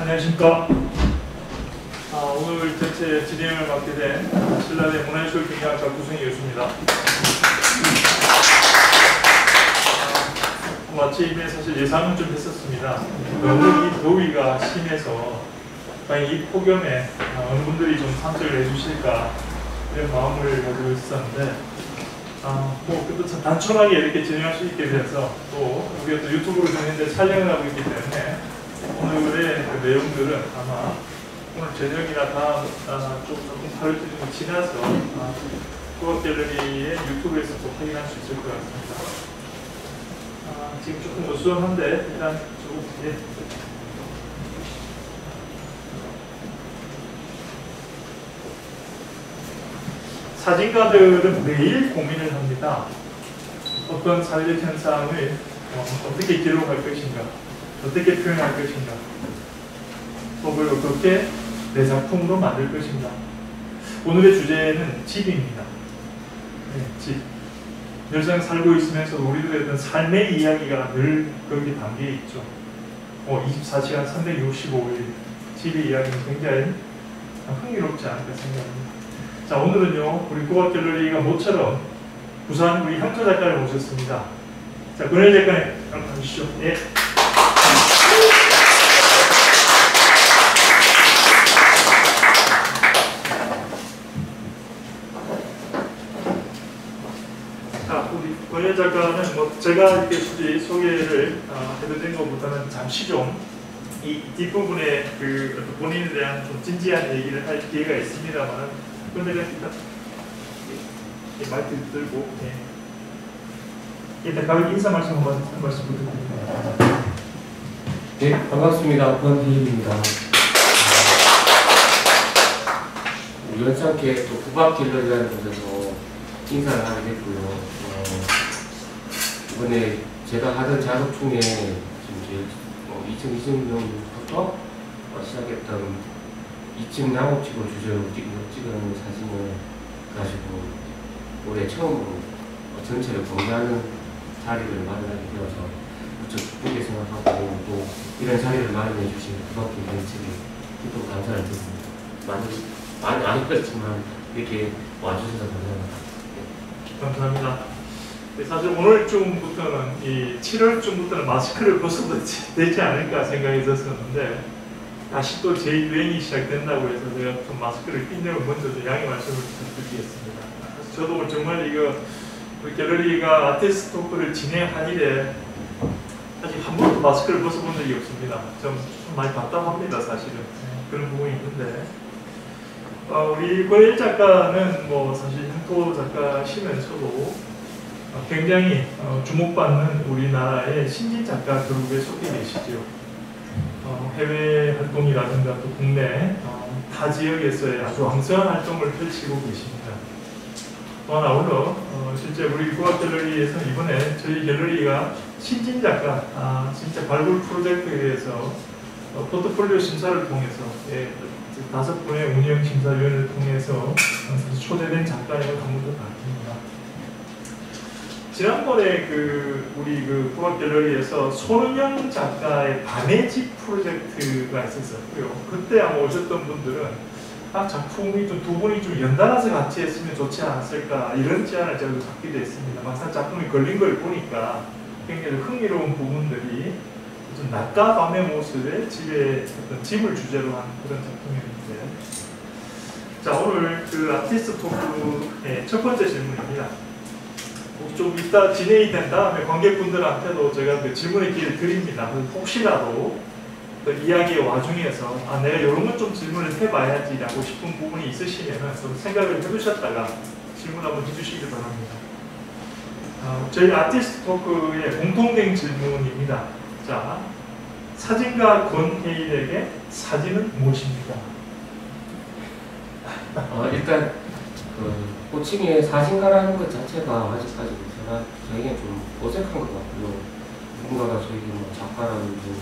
안녕하십니까. 오늘 전체 진행을 맡게 된 신라대 문화예술 경영학과 구성희 교수입니다. 아침에 사실 예상은 좀 했었습니다. 너무 이 더위가 심해서 과연 이 폭염에 어느 분들이 좀 참석을 해주실까 이런 마음을 가지고 있었는데 그래도 참 단촐하게 이렇게 진행할 수 있게 돼서 또 우리가 또 유튜브로 현재 촬영을 하고 있기 때문에 오늘의 그 내용들은 아마 오늘 저녁이나 다음 조금 하루 좀 지나서 수업 갤러리의 유튜브에서 또 확인할 수 있을 것 같습니다. 지금 조금 어수선한데 일단 조금 사진가들은 매일 고민을 합니다. 어떤 사회적 현상을 어떻게 기록할 것인가, 어떻게 표현할 것인가, 그걸 어떻게 내 작품으로 만들 것인가. 오늘의 주제는 집입니다. 네, 집. 일상 살고 있으면서 우리들의 어떤 삶의 이야기가 늘 거기에 담겨 있죠. 24시간 365일 집의 이야기는 굉장히 흥미롭지 않을까 생각합니다. 자, 오늘은요 우리 국악갤러리가 모처럼 부산 우리 향토 작가를 모셨습니다. 자, 권혜 작가님 한번 가주시죠. 예. 자, 우리 권혜 작가는 제가 이렇게 굳이 소개를 해도 된 것보다는 잠시 좀 이 뒷부분에 그 본인에 대한 좀 진지한 얘기를 할 기회가 있습니다만, 권혜 작가 마이크 들고 일단 가볍게 인사 말씀 한 말씀 부탁드립니다. 네, 반갑습니다. 권희입니다. 우연찮게 또 국악갤러리라는 곳에서 인사를 하게 됐고요. 이번에 제가 하던 작업 중에 지금 2020년부터 시작했던 2층 양호집을 주제로 찍은 사진을 가지고 올해 처음으로 전체를 공개하는 자리를 마련하게 되어서 무척 기쁘게 생각하고, 또 이런 자리를 마련해 주신 국악갤러리 측에 기쁘고 감사를 드립니다. 많이 안 그랬지만 이렇게 와주셔서 감사합니다. 네. 감사합니다. 사실 오늘쯤부터는 이 7월쯤부터는 마스크를 벗어도 되지 않을까 생각이 들었었는데, 다시 또 재유행이 시작된다고 해서 제가 좀 마스크를 낀 점을 먼저 양해 말씀을 부탁드리겠습니다. 저도 정말 이거 우리 갤러리가 아티스트 토크를 진행한 이래 아직 한 번도 마스크를 벗어본 적이 없습니다. 좀 많이 답답합니다, 사실은. 그런 부분이 있는데, 우리 권혜 작가는 사실 향토 작가시면서도 굉장히 주목받는 우리나라의 신진 작가 그룹에 속해 계시죠. 해외 활동이라든가 또 국내 타 지역에서의 아주 왕성한 활동을 펼치고 계십니다. 또 하나 오늘 실제 우리 국악갤러리에서 이번에 저희 갤러리가 신진 작가 진짜 발굴 프로젝트에 대해서 포트폴리오 심사를 통해서 5분의 운영 심사위원을 통해서 초대된 작가의 가문도 같습니다. 지난번에 우리 국악갤러리에서 손은영 작가의 밤의 집 프로젝트가 있었고요. 그때 아마 오셨던 분들은 작품이 좀 두 분이 좀 연달아서 같이 했으면 좋지 않았을까 이런 제안을 제가 받기도 했습니다. 막상 작품이 걸린 걸 보니까 굉장히 흥미로운 부분들이 좀 낮과 밤의 모습의 집을 주제로 한 그런 작품이었는데, 자, 오늘 아티스트 토크의 첫 번째 질문입니다. 좀 이따 진행이 된 다음에 관객분들한테도 제가 질문의 기회를 드립니다. 혹시라도 이야기의 와중에서 내가 이런 것 좀 질문을 해봐야지 라고 싶은 부분이 있으시면 좀 생각을 해두셨다가 질문 한번 해주시기 바랍니다. 저희 아티스트 토크의 공통된 질문입니다. 자, 사진가 권혜일에게 사진은 무엇입니까? 일단 호칭에 사진가라는 것 자체가 아직까지 저에게 좀 어색한 것 같고요. 누군가가 저에게 작가라든지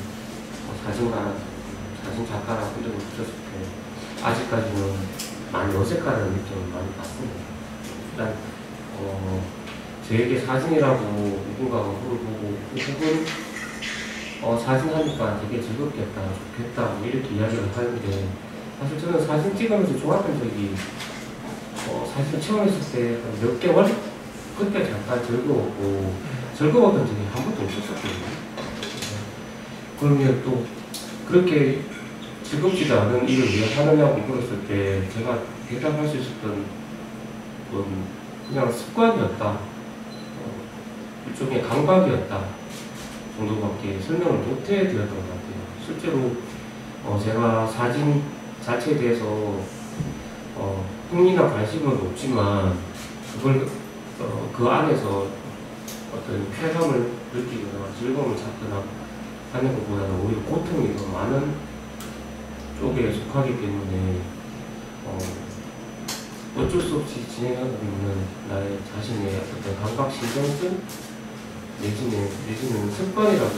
사진가라든지 사진 작가라고 이름을 붙였을 때 아직까지는 많이 어색하다는 느낌을 많이 받습니다. 일단 저에게 사진이라고 누군가가 물어보고 그 부분 사진 하니까 되게 즐겁겠다, 좋겠다, 뭐 이렇게 이야기를 하는데, 사실 저는 사진 찍으면서 좋았던 적이, 사진을 처음 했을 때 몇 개월? 그때 잠깐 즐거웠던 적이 한 번도 없었거든요. 그러면 또 그렇게 즐겁지도 않은 일을 왜 하느냐고 물었을 때 제가 대답할 수 있었던 건 그냥 습관이었다, 일종의 강박이었다 정도밖에 설명을 못 해드렸던 것 같아요. 실제로 제가 사진 자체에 대해서 흥미나 관심은 없지만 그걸 그 안에서 어떤 쾌감을 느끼거나 즐거움을 찾거나 하는 것보다는 오히려 고통이 더 많은 쪽에 속하기 때문에 어쩔 수 없이 진행하고 있는 나의 자신의 어떤 강박신경증 내지는 습관이라고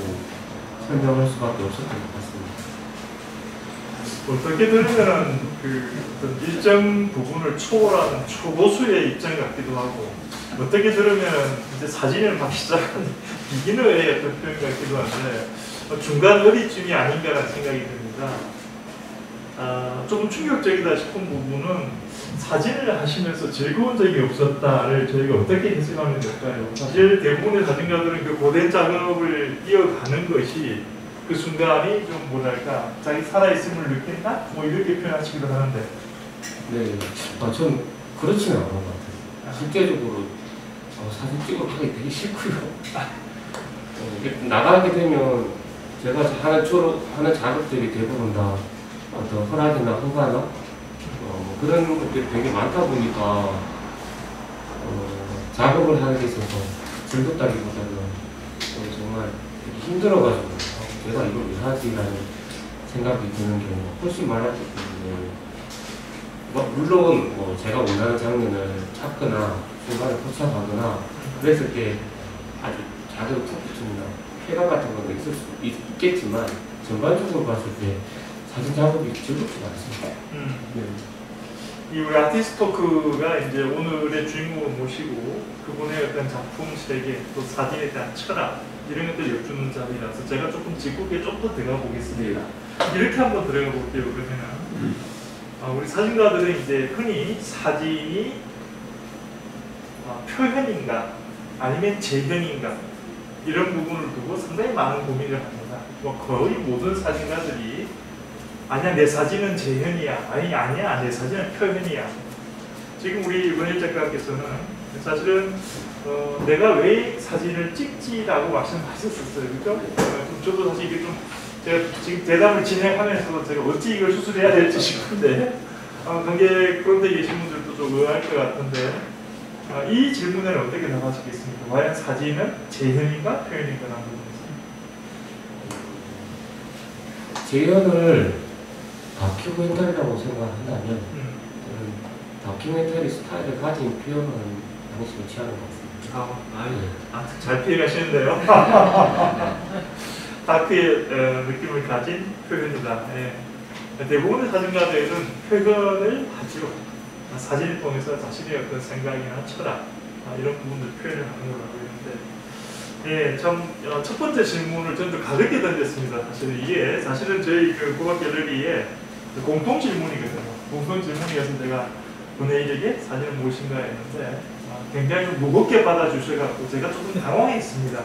설명할 수밖에 없었던 것 같습니다. 어떻게 들으면 그 어떤 일정 부분을 초월하는 초고수의 입장 같기도 하고, 어떻게 들으면 이제 사진을 막 시작하는 비기너의 어떤 표현 같기도 한데 중간 어디쯤이 아닌가라는 생각이 듭니다. 조금 충격적이다 싶은 부분은 사진을 하시면서 즐거운 적이 없었다를 저희가 어떻게 해석하면 될까요? 사실 대부분의 사진가들은 그 고된 작업을 이어가는 것이 그 순간이 좀 뭐랄까 자기 살아있음을 느낀다? 뭐 이렇게 표현하시기도 하는데. 네, 전 그렇지는 않은 것 같아요. 실제적으로 사진 찍어가기 되게 싫고요. 나가게 되면 제가 하는 작업들이 대부분 다 어떤 허락이나 허가나 그런 것들이 되게 많다 보니까 작업을 하는 데 있어서 즐겁다기보다는 정말 되게 힘들어가지고 내가 이걸 왜 하지라는 생각이 드는 경우가 훨씬 많았기 때문에 물론 제가 원하는 장면을 찾거나 중간에 포착하거나 그랬을 때 아주 작은 툭툭이나 쾌감 같은 거는 있을 수 있겠지만 전반적으로 봤을 때 사진 작업이 즐겁지가 않습니다. 네. 이 우리 아티스트 토크가 이제 오늘의 주인공을 모시고 그분의 어떤 작품 세계 또 사진에 대한 철학 이런 것들 엿주는 자리라서 제가 조금 직국에 좀 더 들어가 보겠습니다. 이렇게 한번 들어가 볼게요. 그러면은 우리 사진가들은 이제 흔히 사진이 표현인가 아니면 재현인가 이런 부분을 두고 상당히 많은 고민을 합니다. 뭐 거의 모든 사진가들이 아니야 내 사진은 재현이야, 아니야 내 사진은 표현이야. 지금 우리 이번일 작가께서는 사실은 내가 왜 사진을 찍지라고 말씀하셨었어요, 그렇죠? 저도 사실 이게 좀 제가 지금 대담을 진행하면서 제가 어찌 이걸 수술해야 될지 싶은데 관객 그런데 계신 분들도 좀 의아할 것 같은데 이 질문에는 어떻게 답하시겠습니까? 과연 사진은 재현인가 표현인가 라는 부분에서 재현을 다큐멘터리라고 생각한다면 저는 다큐멘터리 스타일을 가진 표현은 당연히 취하는 것 같습니다. 잘 피해가시는데요. 다큐의 느낌을 가진 표현이다. 예. 대부분의 사진가들은 표현을 하죠. 사진을 통해서 자신의 어떤 생각이나 철학 이런 부분들 표현을 하는 거라고 했는데, 예, 참 첫 번째 질문을 저도 가볍게 던졌습니다. 사실은 저희 그 국악 갤러리에 공통 질문이거든요. 공통 질문이어서 제가 본회의에게 사진을 무엇인가 했는데 굉장히 무겁게 받아주셔가지고 제가 조금 당황했습니다.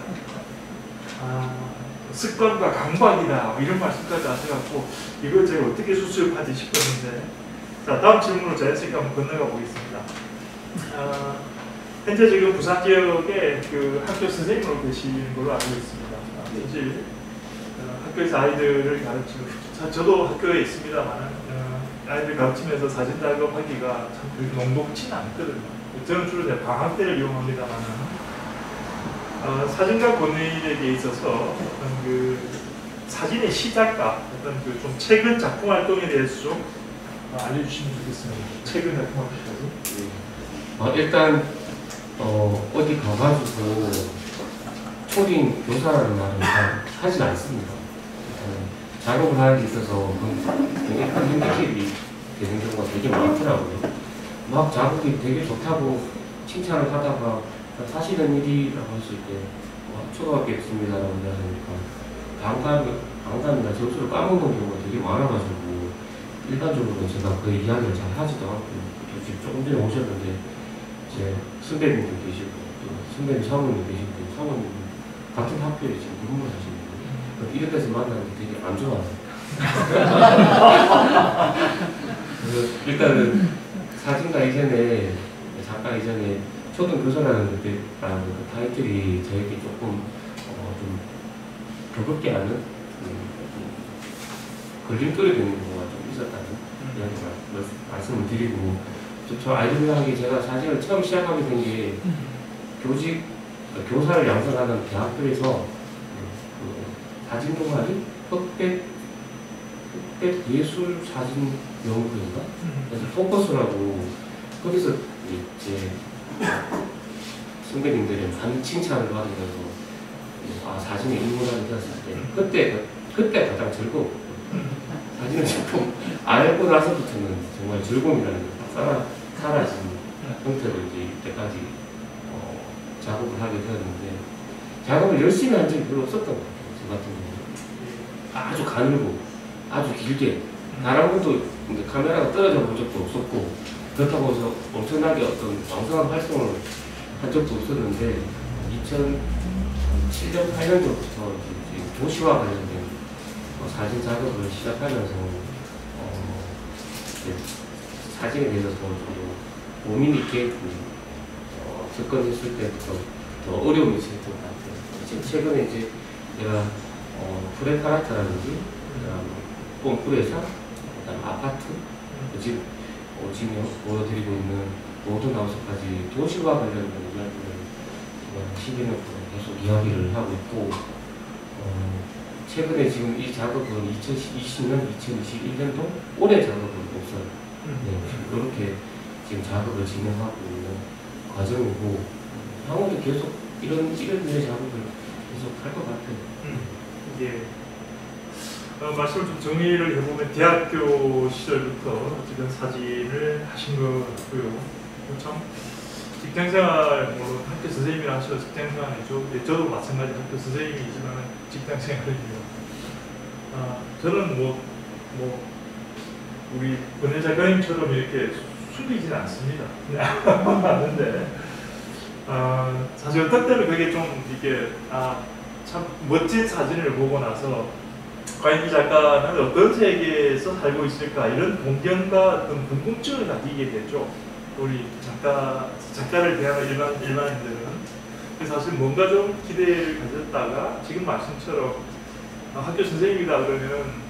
습관과 강박이다 이런 말씀까지 하셔가지고 이걸 제가 어떻게 수습하지 싶었는데, 자 다음 질문으로 자연스럽게 한번 건너가 보겠습니다. 현재 지금 부산 지역에 그 학교 선생님으로 계시는 걸로 알고 있습니다. 사실 학교에서 아이들을 가르치고 저도 학교에 있습니다만 아이들 가르치면서 사진 작업하기가 참 그렇게 녹록지는 않거든요. 저는 주로 제 방학 때를 이용합니다만 사진가 권위에 있어서 어떤 그 사진의 시작과 어떤 그 좀 최근 작품 활동에 대해서 좀 알려주시면 좋겠습니다. 최근 작품 활동까지. 일단 어디 가가지고 초딩 교사라는 말은 잘 하진 않습니다. 작업을 하는 데 있어서 굉장히 큰 핸디캡이 되는 경우가 되게 많더라고요. 막 작업이 되게 좋다고 칭찬을 하다가 사실은 일이라고 했을 때 초등학교 있습니다라고 이야기하니까 반감이나 점수를 까먹는 경우가 되게 많아가지고 일반적으로 제가 거의 이야기를 잘 하지도 않고 지금 조금 전에 오셨는데 이제 선배님도 계시고 또 선배님 사모님도 계시고 사모님 같은 학교에 지금 근무를 하시는데 이런 데서 만나는 게 되게 안 좋아요. 그래서 일단은 사진가 이전에 작가 이전에 초등교사라는 그 타이틀이 저에게 조금 좀 버겁게 하는 걸림돌이 되는 경우가 좀 있었다는 이야기 말씀을 드리고 저 아이들하게 제가 사진을 처음 시작하게 된 게 교사를 양성하는 대학교에서 사진 동아리 흑백 예술 사진 연구인가? 그래서 포커스라고 거기서 이제 선배님들이 많은 칭찬을 받으면서 사진에 입문하게 되었을 때 그때 가장 즐거웠고 사진을 조금 알고 나서부터는 정말 즐거움이라는 게 사라진 형태로 이제 이때까지 작업을 하게 되었는데 작업을 열심히 한 적이 별로 없었던 것 같아요. 저 같은 경우는 아주 가늘고 아주 길게 다른 분도 카메라가 떨어져 본 적도 없었고 그렇다고 해서 엄청나게 어떤 왕성한 활동을 한 적도 없었는데 2007년, 8년도부터 도시와 관련된 사진 작업을 시작하면서 사진에 대해서 좀 고민 있게 접근했을 때부터 더 어려움이 있었던 것 같아요. 지금 최근에 이제 내가 프레파라트라든지 뽕프레사, 그다음 아파트, 지금 보여드리고 있는 모든 하우스까지 도시와 관련된 이야기를 10여 년 동안 계속 이야기를 하고 있고 최근에 지금 이 작업은 2020년, 2021년도 올해 작업은 없어요. 이렇게 지금 작업을 진행하고 있는 과정이고 향후도 계속 이런 류의 작업을 계속 할 것 같아요. 이게 말씀을 좀 정리를 해보면 대학교 시절부터 어쨌든 사진을 하신 것 같고요. 참 직장생활 물론 학교 선생님이라 하셔서 직장생활이죠. 저도 마찬가지 학교 선생님이지만 직장생활이에요. 저는 뭐 우리 권혜 작가님처럼 이렇게 숙이진 않습니다. 그냥 하는데 사실 어떤 때는 그게 좀 이게 참 멋진 사진을 보고 나서 과연 이 작가는 어떤 세계에서 살고 있을까 이런 동경과 어떤 궁금증을 가지게 되죠. 우리 작가를 대하는 일반인들은. 그래서 사실 뭔가 좀 기대를 가졌다가 지금 말씀처럼 학교 선생님이다 그러면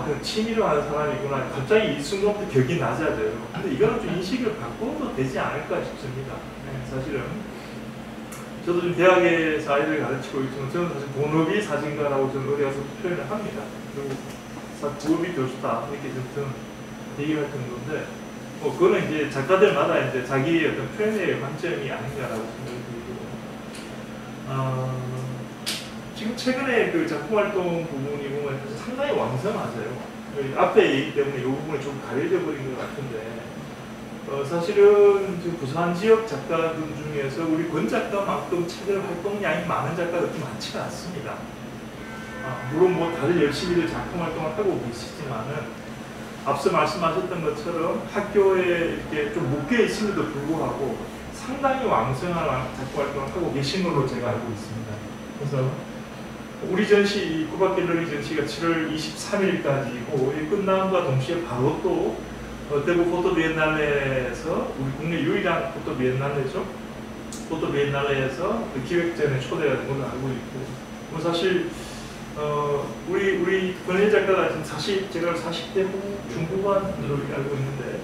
그 취미로 하는 사람이구나. 갑자기 이 순간부터 격이 낮아져요. 근데 이거는 좀 인식을 바꿔도 되지 않을까 싶습니다. 사실은 저도 좀 대학에서 아이들 가르치고 있지만 저는 사실 본업이 사진가라고 저는 어디 가서 표현을 합니다. 그리고 부업이 교수다 이렇게 저는 얘기를 할 정도인데 그거는 이제 작가들마다 이제 자기의 어떤 표현의 관점이 아닌가라고 생각이 들고 지금 최근에 그 작품 활동 부분이 보면 상당히 왕성하세요. 앞에 얘기 때문에 이 부분이 좀 가려져 버린 것 같은데 사실은 지금 부산 지역 작가들 중에서 우리 권 작가만큼 책을 활동량이 많은 작가가 그렇게 많지가 않습니다. 물론 뭐 다들 열심히 작품 활동을 하고 계시지만은 앞서 말씀하셨던 것처럼 학교에 이렇게 좀 묶여 있음에도 불구하고 상당히 왕성한 작품 활동을 하고 계신 걸로 제가 알고 있습니다. 그래서 우리 전시, 구박 갤러리 전시가 7월 23일까지고 이 끝남과 동시에 바로 또 대구 포토 비엔날레에서 우리 국내 유일한 포토 비엔날레죠. 포토 비엔날레에서 그 기획전에 초대가 된 걸로 알고 있고 사실 우리 권혜 작가가 지금 제가 40대 중후반으로 알고 있는데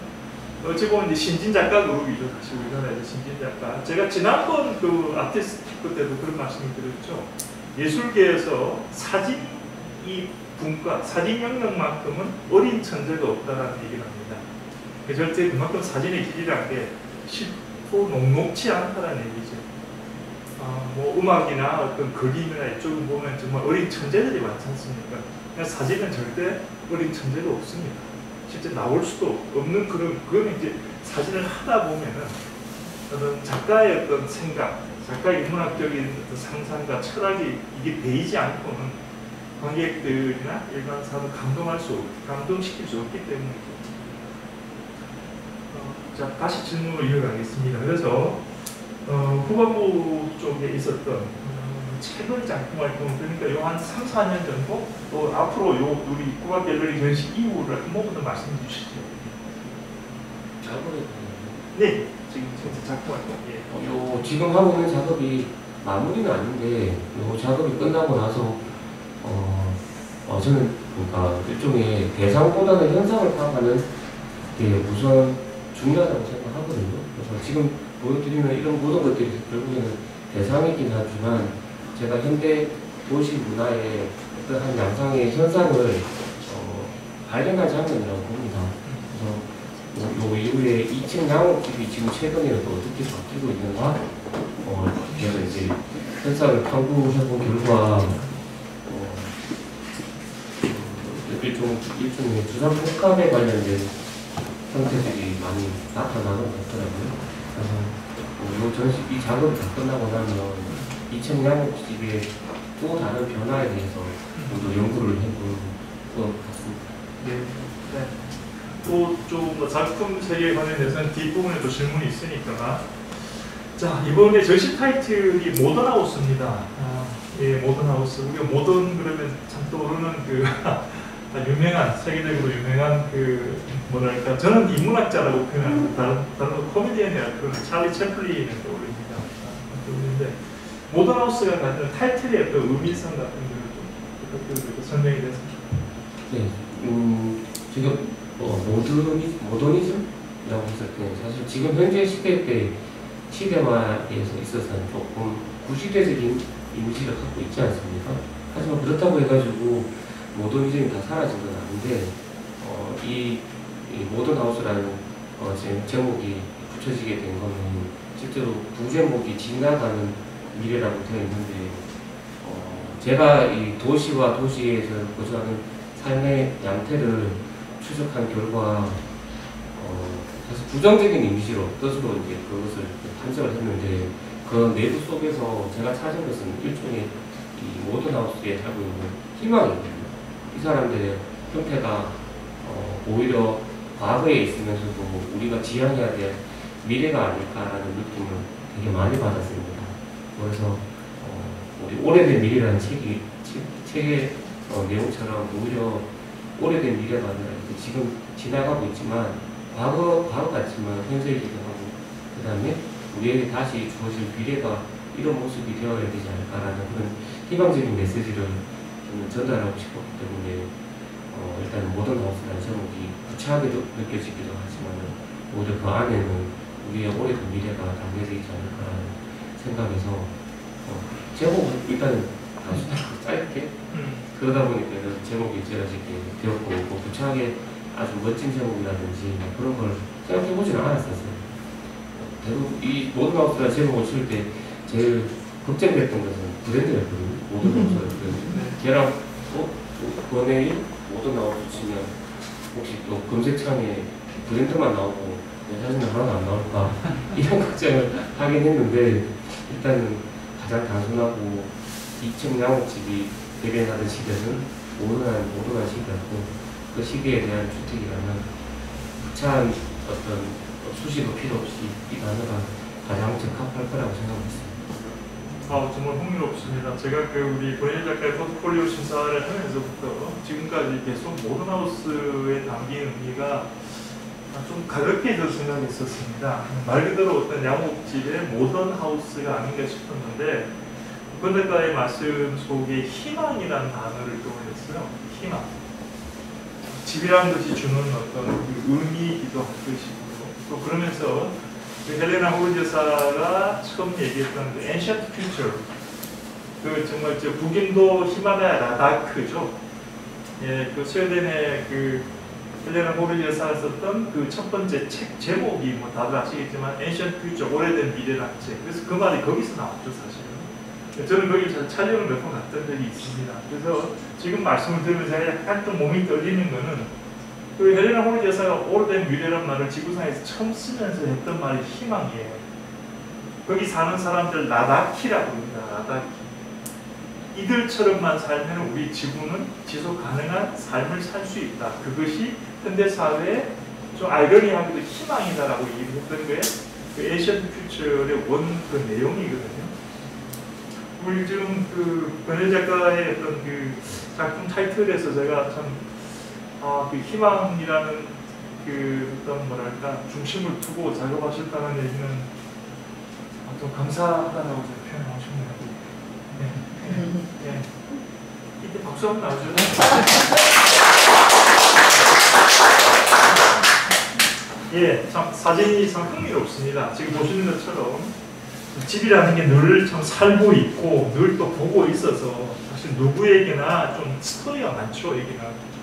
어찌 보면 이제 신진 작가 그룹이죠. 사실 우리나라에서 신진 작가. 제가 지난번 그 아티스트 때도 그런 말씀을 드렸죠. 예술계에서 사진 이 분과 사진 영역만큼은 어린 천재가 없다라는 얘기를 합니다. 절대 그만큼 사진의 길이라는 게 쉽고 녹록치 않다라는 얘기죠. 뭐 음악이나 어떤 그림이나 이쪽을 보면 정말 어린 천재들이 많지 않습니까? 사진은 절대 어린 천재가 없습니다. 실제 나올 수도 없는 그건 이제 사진을 하다 보면은 어떤 작가의 어떤 생각, 작가의 인문학적인 어떤 상상과 철학이 이게 배이지 않고는 관객들이나 일반 사람을 감동시킬 수 없기 때문이죠. 자, 다시 질문으로 이어가겠습니다. 그래서 후반부 쪽에 있었던 최근 작품 활동, 그러니까 요 한 3, 4년 정도, 또 앞으로 요 우리 국악 갤러리 전시 이후를 한 번만 더 말씀해 주시죠. 작업에 네, 지금 작품 활동. 예. 요 지금 하고 있는 작업이 마무리는 아닌데 요 작업이 끝나고 나서 저는 그러니까 일종의 대상보다는 현상을 파악하는 게 우선 중요하다고 생각하거든요. 그래서 지금 보여드리는 이런 모든 것들이 결국에는 대상이긴 하지만 제가 현대 도시 문화의 어떠한 양상의 현상을 발견한 장면이라고 봅니다. 그래서 요 이후에 2층 양옥집이 지금 최근에 또 어떻게 바뀌고 있는가 그래서 이제 현상을 탐구해본 결과 일종의 주상복합에 관련된 형태들이 많이 나타나는 것 같더라고요. 그래서 이 작업이 다 끝나고 나면 2층 양옥집의 또 다른 변화에 대해서 좀 더 연구를 해볼 것 같습니다. 네. 네. 또좀 작품 세계에 관련해서는 뒷부분에도 질문이 있으니까. 자, 이번에 전시 타이틀이 모던하우스입니다. 예, 모던하우스. 우리가 모던 그러면 참 떠오르는 그 유명한, 세계적으로 유명한 그 뭐랄까, 저는 인문학자라고 표현합니다. 다른 코미디언이라고 표현합니다. 찰리 채플린을 떠올립니다. 떠올리는데 모던하우스가 가지는 타이틀의 어떤 의미성 같은 걸 좀 설명이 됐습니다. 네, 지금 모더니즘이라고 했을 때 사실 지금 현재 시대화에서 있어서는 조금 구시대적인 이미지를 갖고 있지 않습니까? 하지만 그렇다고 해가지고 모더니즘이 다 사라진 건 아닌데 이 모던하우스라는 제목이 붙여지게 된 거는 실제로 부제목이 지나가는 미래라고 되어 있는데 제가 이 도시와 도시에서 거주하는 삶의 양태를 추적한 결과 사실 부정적인 이미지로 뜻으로 이제 그것을 판정을 했는데 그 내부 속에서 제가 찾은 것은 일종의 이 모던하우스에 살고 있는 희망입니다. 이 사람들의 형태가 오히려 과거에 있으면서도 우리가 지향해야 될 미래가 아닐까라는 느낌을 되게 많이 받았습니다. 그래서 우리 오래된 미래라는 책의 내용처럼 오히려 오래된 미래가 아니라 지금 지나가고 있지만 과거 같지만 현재이기도 하고 그 다음에 우리에게 다시 주어질 미래가 이런 모습이 되어야 되지 않을까라는 그런 희망적인 메시지를 저는 전달하고 싶었기 때문에 일단 모던하우스라는 제목이 구차하게 느껴지기도 하지만 오히려 그 안에는 우리의 오래된 미래가 담겨져 있지 않을까라는 생각에서 제목을 일단 단순하고 짧게 그러다 보니까 제목이 지어지게 되었고 뭐 구차하게 아주 멋진 제목이라든지 그런 걸 생각해보지는 않았었어요. 대부분 이 모던하우스라는 제목을 칠 때 제일 걱정됐던 것은 브랜드였거든요. 모던하우스였거든요. 걔랑 번외인 모던하우스 치면 혹시 또 검색창에 브랜드만 나오고 내 사진은 하나도 안 나올까 이런 걱정을 하긴 했는데 일단은 가장 단순하고 2층 양옥집이 대변하던 시대는 모던한 시대였고 그 시기에 대한 주택이라면 구차한 어떤 수식어 필요 없이 이 단어가 가장 적합할 거라고 생각했습니다. 정말 흥미롭습니다. 제가 우리 권혜일 작가의 포트폴리오 심사를 하면서부터 지금까지 계속 모던하우스에 담긴 의미가 좀 가볍게 생각했었습니다. 말 그대로 어떤 양옥집의 모던하우스가 아닌가 싶었는데 권 작가의 말씀 속에 희망이라는 단어를 동원했어요. 희망. 집이라는 것이 주는 어떤 의미이기도 할 것이고 또 그러면서 헬레나 호르 여사가 처음 얘기했던 Ancient Future 정말 북인도 히말라야 라다크죠. 예, 스웨덴의 헬레나 호르 여사가 썼던 첫 번째 책 제목이 뭐 다들 아시겠지만 Ancient Future 오래된 미래라는 책. 그래서 그 말이 거기서 나왔죠 사실은. 저는 거기 촬영을 몇 번 갔던 적이 있습니다. 그래서 지금 말씀을 들으면서 약간 좀 몸이 떨리는 거는 헬레나 호르 여사가 오래된 미래란 말을 지구상에서 처음 쓰면서 했던 말이 희망이에요. 거기 사는 사람들 라다키라고 합니다. 라다키. 이들처럼만 살면 우리 지구는 지속 가능한 삶을 살 수 있다. 그것이 현대 사회의 좀 아이러니하게도 희망이다라고 얘기했던 게 그 에이션 퓨처의 그 내용이거든요. 우리 지금 그 권혜 작가의 어떤 그 작품 타이틀에서 제가 참 그 희망이라는 그 어떤 뭐랄까 중심을 두고 작업하셨다는 얘기는 좀 감사하다고 표현하고 싶네요. 네. 네. 이때 박수 한번 나오죠. 예, 참 사진이 참 흥미롭습니다. 지금 보시는 것처럼 집이라는 게 늘 참 살고 있고 늘 또 보고 있어서 사실 누구에게나 좀 스토리가 많죠. 여기는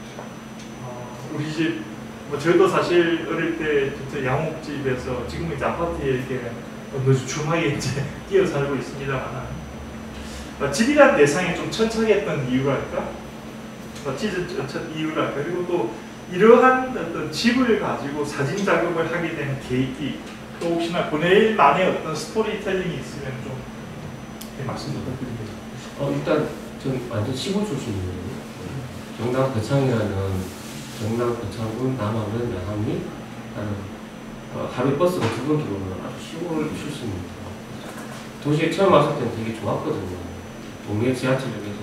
우리 집, 뭐 저도 사실 어릴 때 진짜 양옥집에서 지금은 이제 아파트에 이렇게 주막에 이제 끼어 살고 있습니다만 집이라는 대상에 좀 천착했던 이유랄까? 찢은 이유랄까? 그리고 또 이러한 어떤 집을 가지고 사진 작업을 하게 된 계기, 또 혹시나 본인만의 어떤 스토리텔링이 있으면 좀 말씀 부탁드립니다. 일단 전 완전 시골 출신이에요. 경남 거창군 남하면 양암리 하루에 버스가 2번 들어오는 아주 시골 출신입니다. 도시에 처음 왔을 때는 되게 좋았거든요. 동네 지하철역에서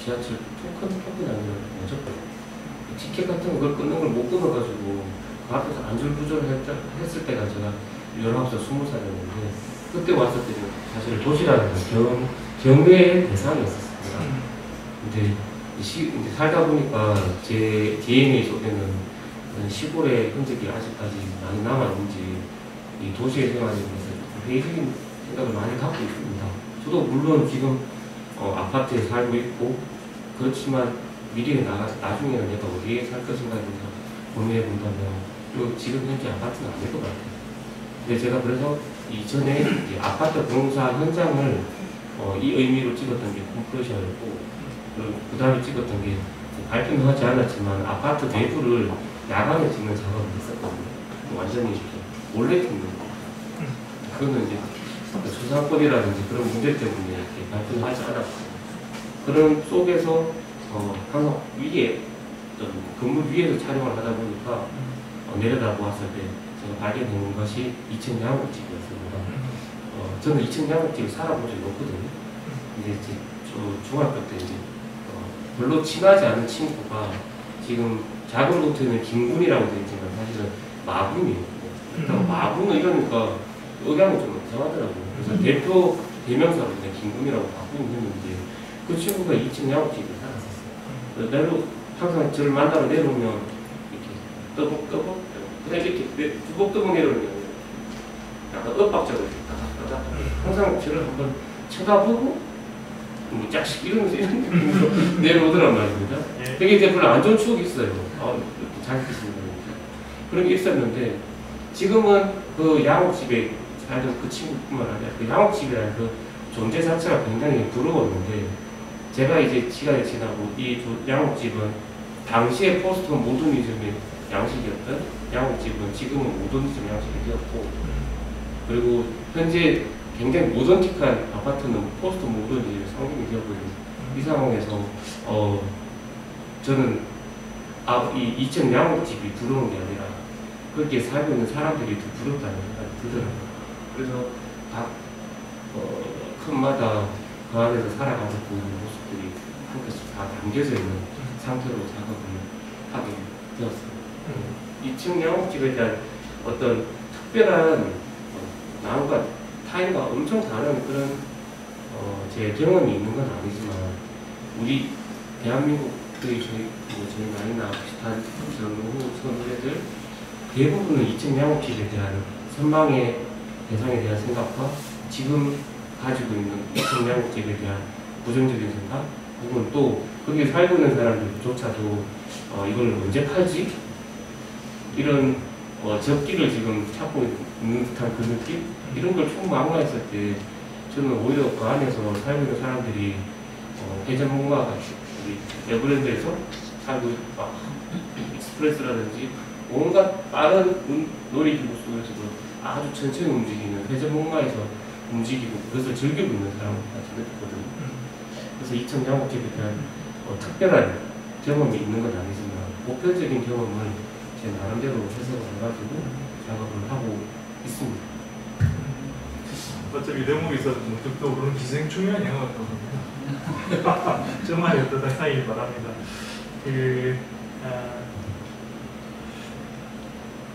지하철 토큰이 아니라 뭐죠? 티켓 같은 걸 끊는 걸 못 끊어가지고 그 앞에서 안절부절 했을 때가 제가 19살, 20살이었는데 그때 왔을 때는 사실 도시라는 건 경외의 대상이었었습니다. 근데 이제 살다 보니까 제 DNA 속에는 시골의 흔적이 아직까지 많이 남아있는지 이 도시의 생활에 대해서 회의적인 생각을 많이 갖고 있습니다. 저도 물론 지금 아파트에 살고 있고 그렇지만 미래에 나중에는 내가 어디에 살 것인가에 대해서 고민해 본다면 지금 현재 아파트는 아닐 것 같아요. 근데 제가 그래서 이전에 이제 아파트 공사 현장을 이 의미로 찍었던 게 컴프레셔였고 그 다음에 찍었던 게 발표는 하지 않았지만 아파트 내부를 야간에 찍는 작업을 했었거든요. 완전히 이렇게 몰래 찍는 거. 그거는 이제 저작권이라든지 그런 문제 때문에 이렇게 발표는 하지 않았고 그런 속에서 항상 위에 건물 위에서 촬영을 하다 보니까 내려다 보았을 때 제가 발견된 것이 2층 양옥집이었습니다. 저는 2층 양옥집에 살아본 적이 없거든요. 이제 저 중학교 때 이제 별로 친하지 않은 친구가 지금 작은 노트는 김군이라고 되어 있지만 사실은 마군이에요. 그러니까 마군은 이러니까 억양이 좀 이상하더라고요. 그래서 대명사로 그냥 김군이라고 바꾸긴 했는데 그 친구가 2층 양옥집에 살았었어요. 항상 저를 만나러 내려오면 이렇게 떠벅떠벅 그냥 이렇게 두벅떠벅 내려오면 약간 엇박자로 따닥따닥 항상 저를 한번 쳐다보고 뭐 짝씩 이러면서 이런 느낌으로 내려오더란 말입니다. 되게 이제 별로 안 좋은 추억이 있어요. 잘 듣습니다. 그런 게 있었는데 지금은 그 양옥집에 살던 그 친구뿐만 아니라 그 양옥집이라는 그 존재 자체가 굉장히 부러웠는데 제가 이제 시간이 지나고 이 양옥집은 당시에 포스트 모더니즘의 양식이었던 양옥집은 지금은 모더니즘 양식이 되었고 그리고 현재 굉장히 모던틱한 아파트는 포스트 모더니즘의 상징이 되어버린 이 상황에서 저는 이 2층 양옥집이 부러운 게 아니라 그렇게 살고 있는 사람들이 더 부럽다는 생각이 들더라고요. 그래서 각 큰 마다 그 안에서 살아가고 있는 모습들이 한 칸씩 다 담겨져 있는 상태로 작업을 하게 되었습니다. 2층 양옥집에 대한 어떤 특별한 남과 타인과 엄청 다른 그런 제 경험이 있는 건 아니지만 우리 대한민국의 저희 나이나 비슷한 선후배들 대부분은 2층 양옥집에 대한 선망의 대상에 대한 생각과 지금 가지고 있는 2층 양옥집에 대한 부정적인 생각 혹은 또 거기에 살고 있는 사람들조차도 이걸 언제 팔지? 이런 적기를 지금 찾고 있는 듯한 그 느낌? 이런 걸 총망라했을 때 저는 오히려 그 안에서 살고 있는 사람들이 대전문화가 우리 에버랜드에서 살고 익스프레스라든지 온갖 빠른 놀이기구 속에서도 아주 천천히 움직이는 회전목마에서 움직이고 그것을 즐기고 있는 사람을 느꼈거든요. 그래서 2층 양옥집에 대한 특별한 경험이 있는 건 아니지만 보편적인 경험을 제 나름대로 해석을 해가지고 작업을 하고 있습니다. 어차피 대목에서 문득 떠오르는 기생충이라는 영화가 떠오릅니다. 정말 어떤 상상이 바랍니다.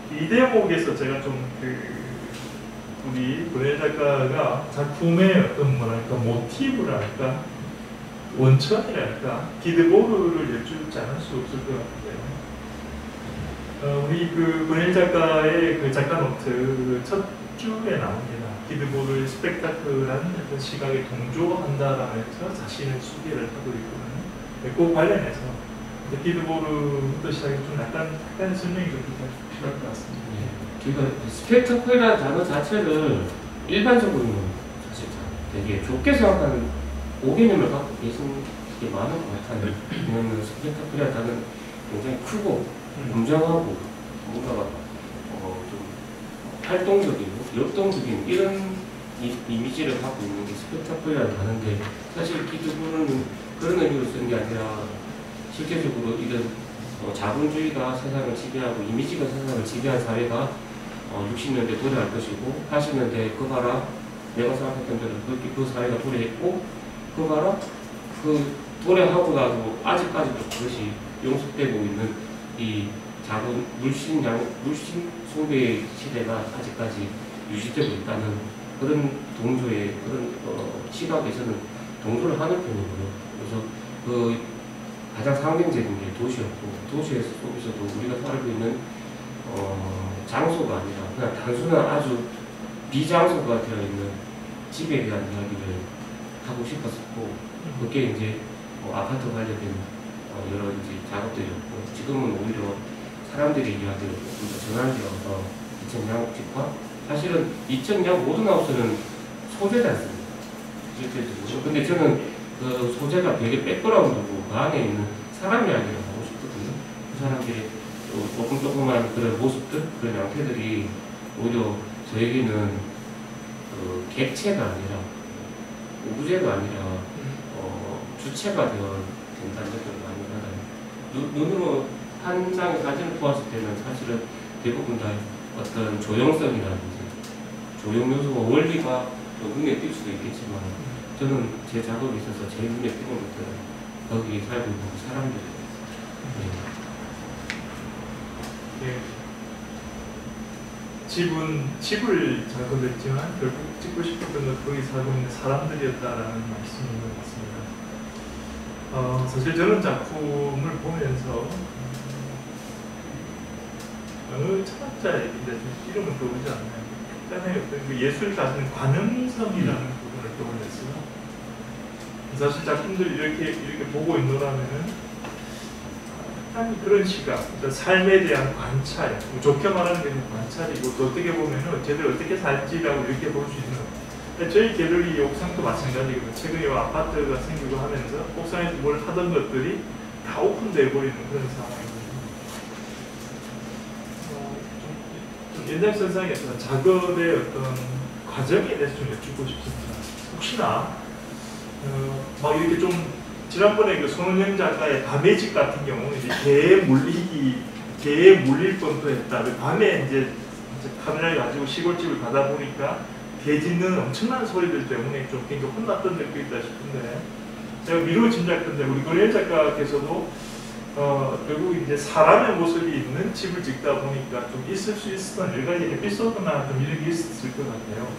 이 대목에서 제가 좀 우리 권혜일 작가가 작품의 어떤 뭐랄까 모티브랄까 원천이랄까 기드보르를 여쭈지 않을 수 없을 것 같아요. 우리 권혜일 작가의 그 작가 노트 첫 줄에 나옵니다. 기드보르의 스펙타클한 어떤 시각에 동조한다라면서 자신의 소개를 하고 있거든요. 그 관련해서 기드보르부터 시작해서 좀 약간 설명이 좀 필요할 것 같습니다. 그러니까 스펙타클이라는 단어 자체를 일반적으로는 사실 되게 좋게 생각하는 오개념을 갖고 계신 게 많은 것 같아요. 왜냐하면 스펙타클이라는 단어는 굉장히 크고 웅장하고 뭔가 좀 활동적이고 역동적인 이런 이미지를 갖고 있는 게 스펙타클이라는 단어인데 사실 기드보르는 그런 의미로 쓰는 게 아니라 실제적으로 이런 자본주의가 세상을 지배하고 이미지가 세상을 지배한 사회가 60년대 도래할 것이고 80년대 그 봐라 내가 생각했던 대로 그 사회가 도래했고 그 봐라 그 도래하고 나도 아직까지도 그것이 용속되고 있는 이 자본 물신 숭배 시대가 아직까지 유지되고 있다는 그런 동조의 그런 시각에서는 동조를 하는 편이고요. 그래서 그 가장 상징적인 게 도시였고 도시 속에서도 우리가 살고 있는 장소가 아니라 그냥 단순한 아주 비장소가 되어있는 집에 대한 이야기를 하고 싶었었고 그게 이제 아파트 관련된 여러 이제 작업들이었고 지금은 오히려 사람들의 이야기를 좀 더 전환되어서 2층 양옥집과 사실은 2층 양 모든 하우스는 소재지 않습니다. 실제적으로. 근데 저는 그 소재가 되게 백그라운드고 그 안에 있는 사람 이야기를 하고 싶거든요. 그 사람들의 조금만 그런 모습들, 그런 양태들이 오히려 저에게는 객체가 아니라 오브제가 아니라 주체가 되어 된다는 느낌을 많이 받아요. 눈으로 한 장의 사진을 보았을 때는 사실은 대부분 다 어떤 조형성이라든지 조형 요소와 원리가 눈에 띌 수도 있겠지만 저는 제 작업에 있어서 제일 눈에 띄는 것들은 거기 살고 있는 사람들이에요. 네. 집을 작업했지만 결국 찍고 싶었던 건 거기 살고 있는 사람들이었다라는 말씀인 것 같습니다. 사실 저는 작품을 보면서 어느 철학자인데 이름은 떠오르지 않나요? 약간의 어떤 그 예술이 가지는 관음성이라는 부분을 떠올렸어요. 사실 작품들 이렇게 보고 있노라면은 약간 그런 시각, 그러니까 삶에 대한 관찰, 좋게 말하는 게 관찰이고 또 어떻게 보면은 쟤들 어떻게 살지라고 이렇게 볼 수 있는. 저희 갤러리 옥상도 마찬가지거든요. 최근에 아파트가 생기고 하면서 옥상에서 뭘 하던 것들이 다 오픈돼 버리는 그런 상황이거든요. 좀 연장선상에서 작업의 어떤 과정에 대해서 좀 여쭙고 싶습니다. 혹시나 막 이렇게 좀 지난번에 그 손은영 작가의 밤의 집 같은 경우는 이제 개에 물릴 뻔도 했다. 밤에 이제 카메라를 가지고 시골집을 가다 보니까 개 짖는 엄청난 소리들 때문에 좀 굉장히 혼났던 적도 있다 싶은데 제가 미루어 짐작했는데 우리 권혜일 작가께서도 결국 이제 사람의 모습이 있는 집을 짓다 보니까 좀 있을 수 있었던 여러 가지 에피소드나 좀 이런 게 있었을 것 같아요.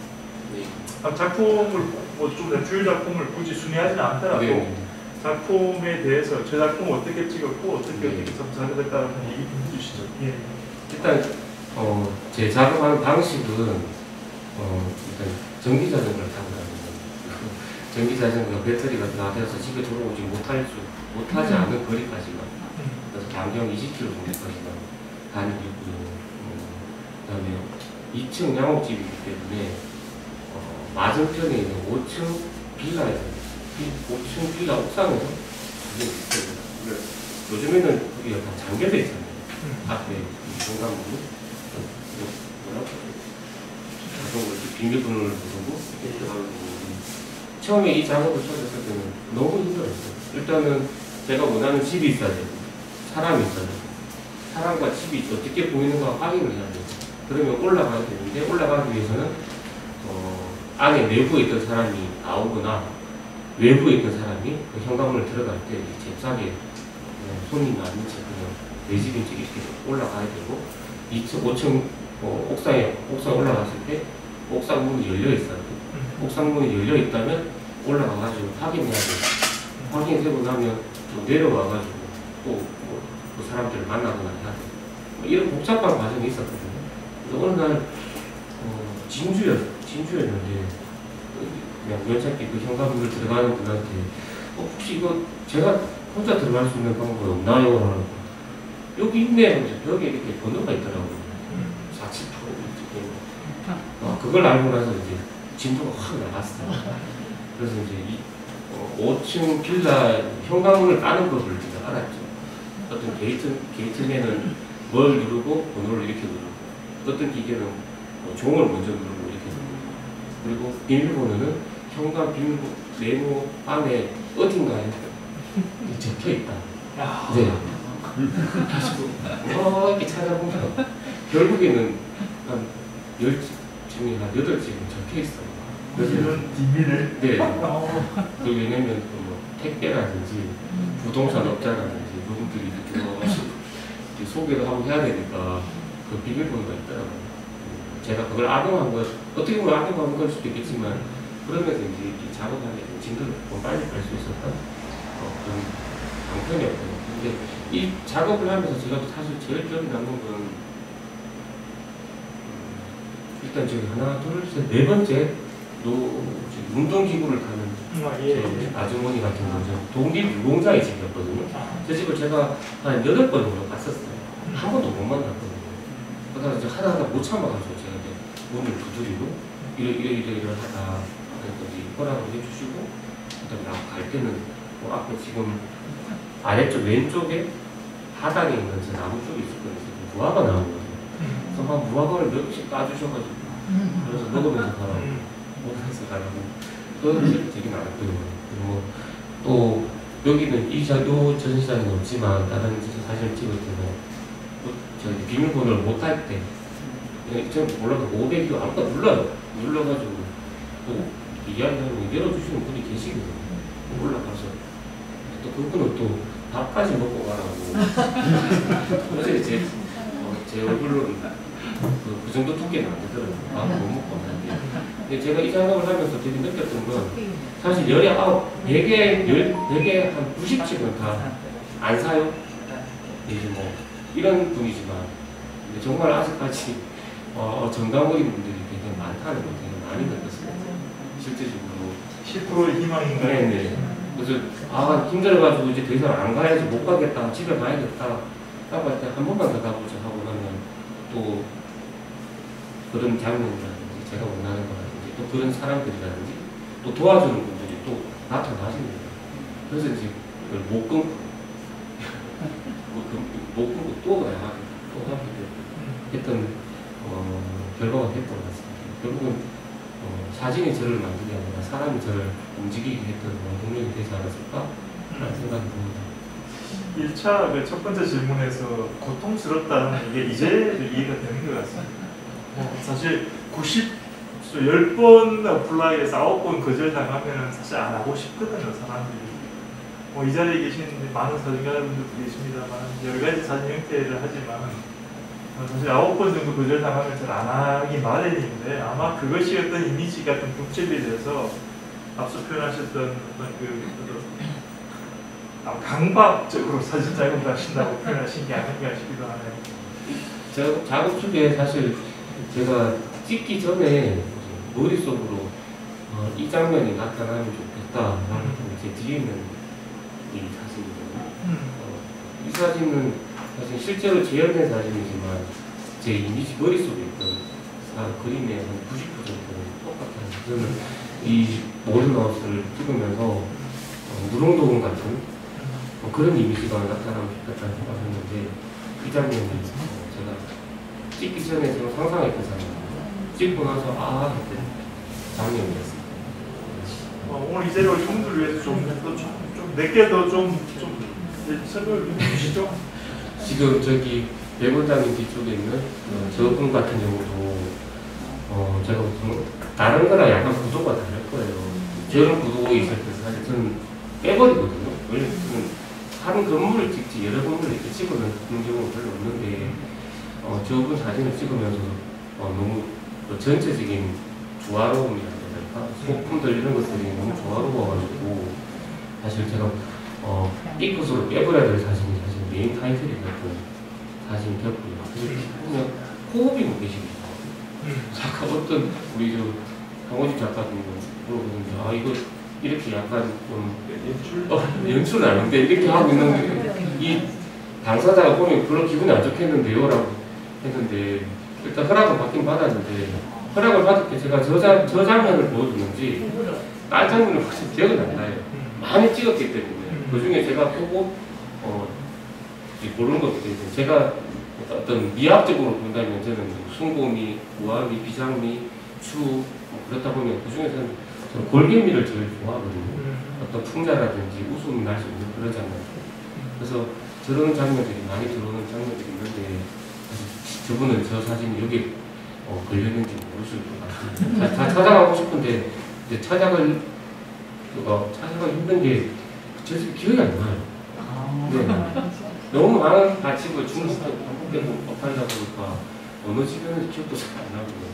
네. 작품을 좀 주요 작품을 굳이 순위하지는 않더라도 네. 작품에 대해서 저 작품을 어떻게 찍었고 어떻게 작업했다는 얘기 좀 해주시죠. 예. 일단 제 작업하는 방식은 일단 전기자전거를 타고 다니는 전기자전거 배터리가 다 되어서 집에 돌아오지 못하지 않은 거리까지만 그래서 반경 20km 정도까지만 다니고 있고요. 그다음에 2층 양옥집이기 때문에 맞은편에 있는 5층 빌라에서 5층 빌라 옥상에서 요즘에는 거기가 다 잠겨져 있잖아요. 앞에 공간문이 그런 걸 비밀번호를 부르고 이렇게 들어가고 처음에 이 작업을 시작했을 때는 너무 힘들었어요. 일단은 제가 원하는 집이 있어야 되고 사람이 있어야 되고 사람과 집이 어떻게 보이는가 확인을 해야 되고 그러면 올라가야 되는데 올라가기 위해서는 안에 내부에 있던 사람이 나오거나 외부에 있던 사람이 그 현관문을 들어갈 때 잽싸게 손이 나는 채 그냥 내 집인지 이렇게 올라가야 되고 5층 옥상에 올라갔을 때 옥상 문이 열려 있어야 돼. 옥상 문이 열려 있다면 올라가가지고 확인해야 돼. 확인되고 나면 또 내려와가지고 그 사람들을 만나거나 해야 돼. 이런 복잡한 과정이 있었거든요. 그래서 어느 날 진주였는데 그냥 우연찮게 그 현관문을 들어가는 분한테 혹시 이거 제가 혼자 들어갈 수 있는 방법이 없나요? 하는 여기 있네. 벽에 이렇게 번호가 있더라고요. 48 그걸 알고 나서 이제 진도가 확 나갔어요. 그래서 이제 5층 빌라 현관문을 까는 법을 이제 알았죠. 어떤 게이트맨은 뭘 누르고 번호를 이렇게 누르고 어떤 기계는 종을 먼저 누르고 이렇게 누르고 그리고 비밀번호는 현관 비밀번호 네모 안에 어딘가에 적혀 있다. 네. 가지고 이렇게 찾아보면 결국에는 한 10층이 한 8층이 적혀 있어요. 이런 비밀을? 네. 왜냐면 택배라든지 부동산 업자라든지 누구들이 이렇게 와가지고 소개를 하고 해야 되니까 그 비밀번호가 있더라고요. 제가 그걸 악용한 거 어떻게 보면 악용한 걸 수도 있겠지만 그러면서 이제 이 작업하는 진도를 좀 빨리 갈 수 있었던 그런 방편이었거든요. 근데 이 작업을 하면서 제가 사실 제일 기억에 남는 건 일단 저기 하나, 둘, 셋, 네 번째 운동기구를 타는 제 아주머니 같은 거죠. 독립유공자의 집이었거든요. 제 집을 제가 한 8번 정도 갔었어요. 한 번도 못 만났거든요. 그러다가 이제 하다가 못 참아가지고 제가 이제 문을 두드리고 이래 하다 허락을 해주시고 그다음에 갈 때는 앞에 지금 아래쪽 왼쪽에 하단에 있는 저 나무 쪽에 있었거든요. 무화과 나오거든요. 그래서 막 무화과를 몇 개씩 까주셔가지고 그래서 먹으면서 가라고 먹으면서 가라고 그런 게 되게 많았고요. 그리고 또 여기는 요 전시장에는 없지만 다른 사진을 찍을 때는 저희 비밀번호를 못 할 때 저는 몰라도 500이 아무거나 눌러가지고 또 이야기하면 열어주시는 분이 계시거든요. 올라가서 또 그분은 또 밥까지 먹고 가라고 어제 제 얼굴로는 그 정도 두께는 안 되더라고요. 밥을 못 먹고 가는데 근데 제가 이 작업을 하면서 되게 느꼈던 건 사실 100개 한 90씩은 다 안 사요. 이제 뭐 이런 분이지만 근데 정말 아직까지 정당적인 분들이 되게 많다는 걸 되게 많이 느꼈어요. 실제적으로 10%의 희망인가요? 네네. 그래서 힘들어가지고 이제 더 이상 안 가야지 못 가겠다 집에 가야겠다 라고 할 때 한 번만 더 가보자 하고 나면 또 그런 장면이라든지 제가 원하는 거라든지 또 그런 사람들이라든지 또 도와주는 분들이 또 나타나십니다. 그래서 이제 그걸 못 끊고 또 가야 또 하게 했던 결과가 됐던 것 같습니다. 결국은 사진이 저를 만들게 아니라 사람이 저를 움직이게 했던 동력이 되지 않았을까라는 생각이 듭니다. 1차 그 첫 번째 질문에서 고통스럽다는 게 이제 이해가 되는 것 같습니다. 사실 10번 어플라이에서 9번 거절당하면 사실 안 하고 싶거든요, 사람들이. 이 자리에 계신 많은 사진가분들도 계십니다만 여러 가지 사진 형태를 하지만 사실 9번 정도 거절당하면 잘 안 하기 마련인데 아마 그것이 어떤 이미지가 좀 북적이 돼서 앞서 표현하셨던 어떤 강박적으로 사진 작업을 하신다고 표현하신 게 아닌가 싶기도 하네요. 작업 중에 사실 제가 찍기 전에 머릿속으로 이 장면이 나타나면 좋겠다라는 제 뒤에 있는 이 사진이거든요. 이 사진은 사실 실제로 재현된 사진이지만 제 이미지 머릿속에 있던 그림의 한 90% 정도는 똑같아요. 저는 이 모든 옷을 찍으면서 무릉도원 같은 그런 이미지가 나타나면 좋겠다는 생각을 했는데 이 장면이 제가 찍기 전에 제가 상상했던 장면이에요. 찍고 나서 아 그때 장면이었습니다. 오늘 이 자리에 오신 분들을 위해서 몇 개 더 좀 설명을 해주시죠. 지금 저기 배부장님 뒤쪽에 있는 저분 같은 경우도 제가 보통 다른 거랑 약간 구도가 다를 거예요. 저런 구도에 있을 때 사실 저는 빼버리거든요. 원래 저는 한 건물을 찍지 여러 건물을 이렇게 찍어놓는 경우는 별로 없는데 저분 사진을 찍으면서 너무 전체적인 조화로움이라고 해야 될까? 소품들 이런 것들이 너무 조화로워가지고 사실 제가 삐끗으로 빼버려야 될 사진이 사실 메인 타이틀이 됐던 사진이 됐고요. 그래서 보면 호흡이 못 계십니다. 잠깐 어떤 우리 저 강호집 작가님 물어보는데 아 이거 이렇게 약간 좀 연출은 아닌데 이렇게 하고 있는데 이 당사자가 보면 별로 기분이 안 좋겠는데요 라고 했는데 일단 허락은 받긴 받았는데 허락을 받을 때 제가 저 장면을 보여줬는지 딴 장면을 보신 기억은 안 나요. 많이 찍었기 때문에 그 중에 제가 보고 고른 것들이 제가 어떤 미학적으로 본다면 저는 숭고미, 우아미, 비장미, 추 그렇다 보면 그 중에서는 저는 골개미를 제일 좋아하거든요. 어떤 풍자라든지 웃음이 날 수 있는 그런 장면. 그래서 저런 장면들이 많이 들어오는 장면들이 있는데 저분은 저 사진이 여기 걸렸는지 모르실 것 같습니다. 다 찾아가고 싶은데 이제 찾아가기 힘든 게 저 기억이 안 나요. 네. 너무 많은 가치고 중국도 반복되고 하다 보니까 어느 집에는 기억도 잘 안 나고요.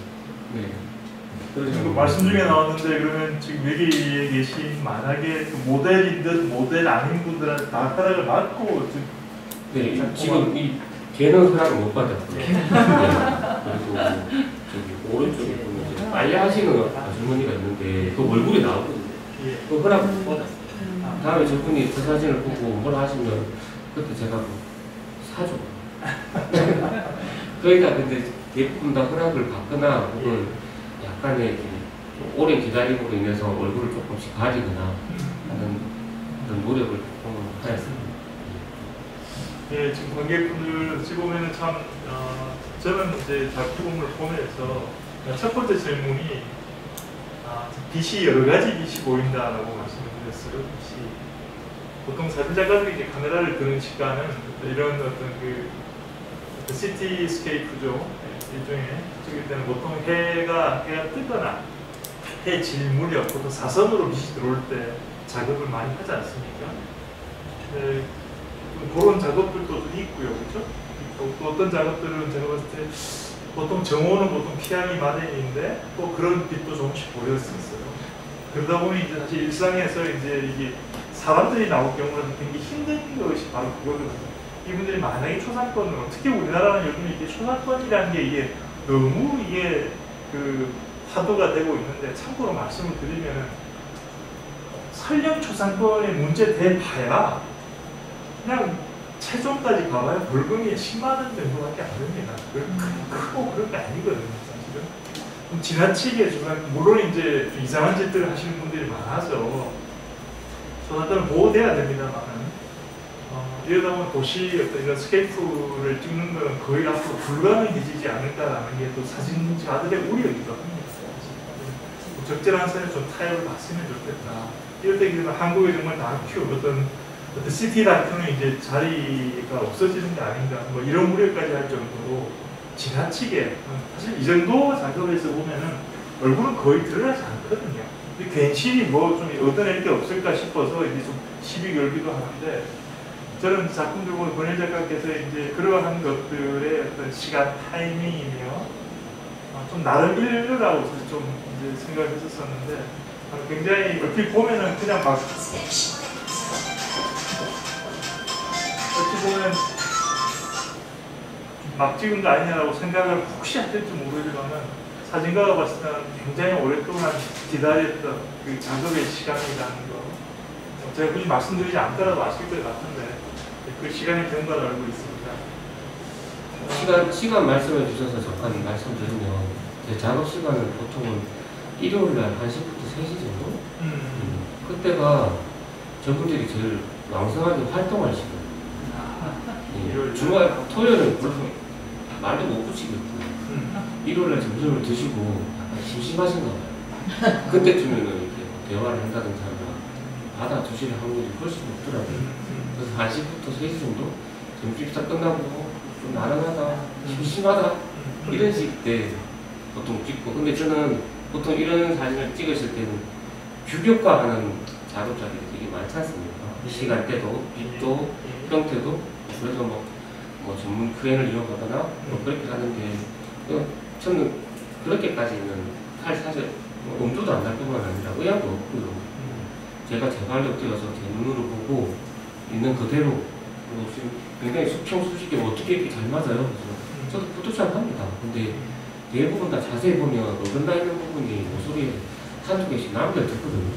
네. 지금 말씀 중에 나왔는데 그러면 지금 여기 계신 만약에 그 모델인 듯 모델 아닌 분들한테 다 허락을 받고 네, 지금 이 걔는 허락을 못 받았고요. 네. 그리고 저기 오른쪽에 보면 이제 빨래 하시는 아주머니가 있는데 그 얼굴이 나오거든요. 그 허락을 못 받았어요. 다음에 저분이 그 사진을 보고 뭐라 하시면 그때 제가 사줘. 그러니까 근데 대부분 다 허락을 받거나 혹은 약간의 오랜 기다림으로 인해서 얼굴을 조금씩 가리거나 하는 그런 노력을 하였습니다. 예, 지금 관객분들 어찌 보면은 참 저는 이제 작품을 보면서 첫 번째 질문이 빛이 여러 가지 빛이 보인다라고 말씀을 드렸어요. 빛이 보통 사진작가들이 이제 카메라를 드는 시간은 이런 어떤 그 시티스케이프죠. 일종의 찍을 때는 보통 해가 뜨거나 해 질 무렵 보통 사선으로 빛이 들어올 때 작업을 많이 하지 않습니까? 네, 그런 작업들도 좀 있고요, 그렇죠? 또 어떤 작업들은 제가 봤을 때 보통 정오는 보통 피하기 마련인데 또 그런 빛도 조금씩 보였었어요. 그러다 보니 이제 사실 일상에서 이제 이게 사람들이 나올 경우는 굉장히 힘든 것이 바로 그거거든요. 이분들이 만약에 초상권으로 특히 우리나라는 요즘 이게 초상권이라는 게 이게 너무 이게 그 화두가 되고 있는데 참고로 말씀을 드리면 설령 초상권의 문제 대봐야 그냥 최종까지 가봐야 벌금이 10만 원 정도밖에 안 됩니다. 크고 그런 게 아니거든요, 사실은. 좀 지나치게 물론 이제 이상한 짓들을 하시는 분들이 많아서 초상권은 보호돼야 됩니다만은 이러다 보면 도시 어떤 이런 스케이프를 찍는 것은 거의 앞으로 불가능해지지 않을까라는 게 또 사진가들의 우려이기도 합니다. 적절한 선에 좀 타협을 봤으면 좋겠다. 이럴 때 그러면 한국에 정말 다큐 어떤 시티 다큐는 이제 자리가 없어지는 게 아닌가 뭐 이런 우려까지 할 정도로 지나치게 사실 이 정도 작업에서 보면은 얼굴은 거의 드러나지 않거든요. 괜시리 뭐 좀 얻어낼 게 없을까 싶어서 이제 좀 시비 걸기도 하는데 저는 작품들 보면 권일 작가께서 이제 그러한 것들의 어떤 시간 타이밍이며 좀 나름 일류라고 좀 이제 생각을 했었었는데 굉장히 어떻게 보면은 그냥 막 어찌 보면 막 찍은 거 아니냐라고 생각을 혹시 하실지 모르지만은 사진가가 봤을 때는 굉장히 오랫동안 기다렸던 그 작업의 시간이라는 거 제가 굳이 말씀드리지 않더라도 아실 것 같은데 그 시간이 된 걸 알고 있습니다. 시간 말씀해 주셔서 잠깐 말씀드리면 제 작업 시간은 보통은 일요일 날 1시부터 3시 정도? 그때가 저분들이 제일 왕성하게 활동할 시간. 주말, 토요일은 말도 못 붙이거든요. 일요일날 점심을 드시고 약간 심심하신가 봐요. 그때쯤에는 이렇게 대화를 한다든지 하면 받아주실 확률이 훨씬 높더라고요. 그래서 1시부터 3시 정도 점심시작 끝나고 좀 나른하다, 심심하다 이런 시기 때 보통 찍고, 근데 저는 보통 이런 사진을 찍으실 때는 규격화하는 작업자들이 되게 많지 않습니까? 시간대도, 빛도, 형태도. 그래서 뭐 전문 크레인을 이용하거나 뭐 그렇게 하는데, 저는 그렇게까지는 사실 엄두도 안 날 뿐만 아니라 의향도 없고요. 제가 제 발로 뛰어서 제 눈으로 보고 있는 그대로, 지금 굉장히 수평수직이 어떻게 이렇게 잘 맞아요. 그래서 저도 포토샵 합니다. 근데 대부분 다 자세히 보면 어긋나 있는 부분이 모서리에 한두 개씩 남겨졌거든요.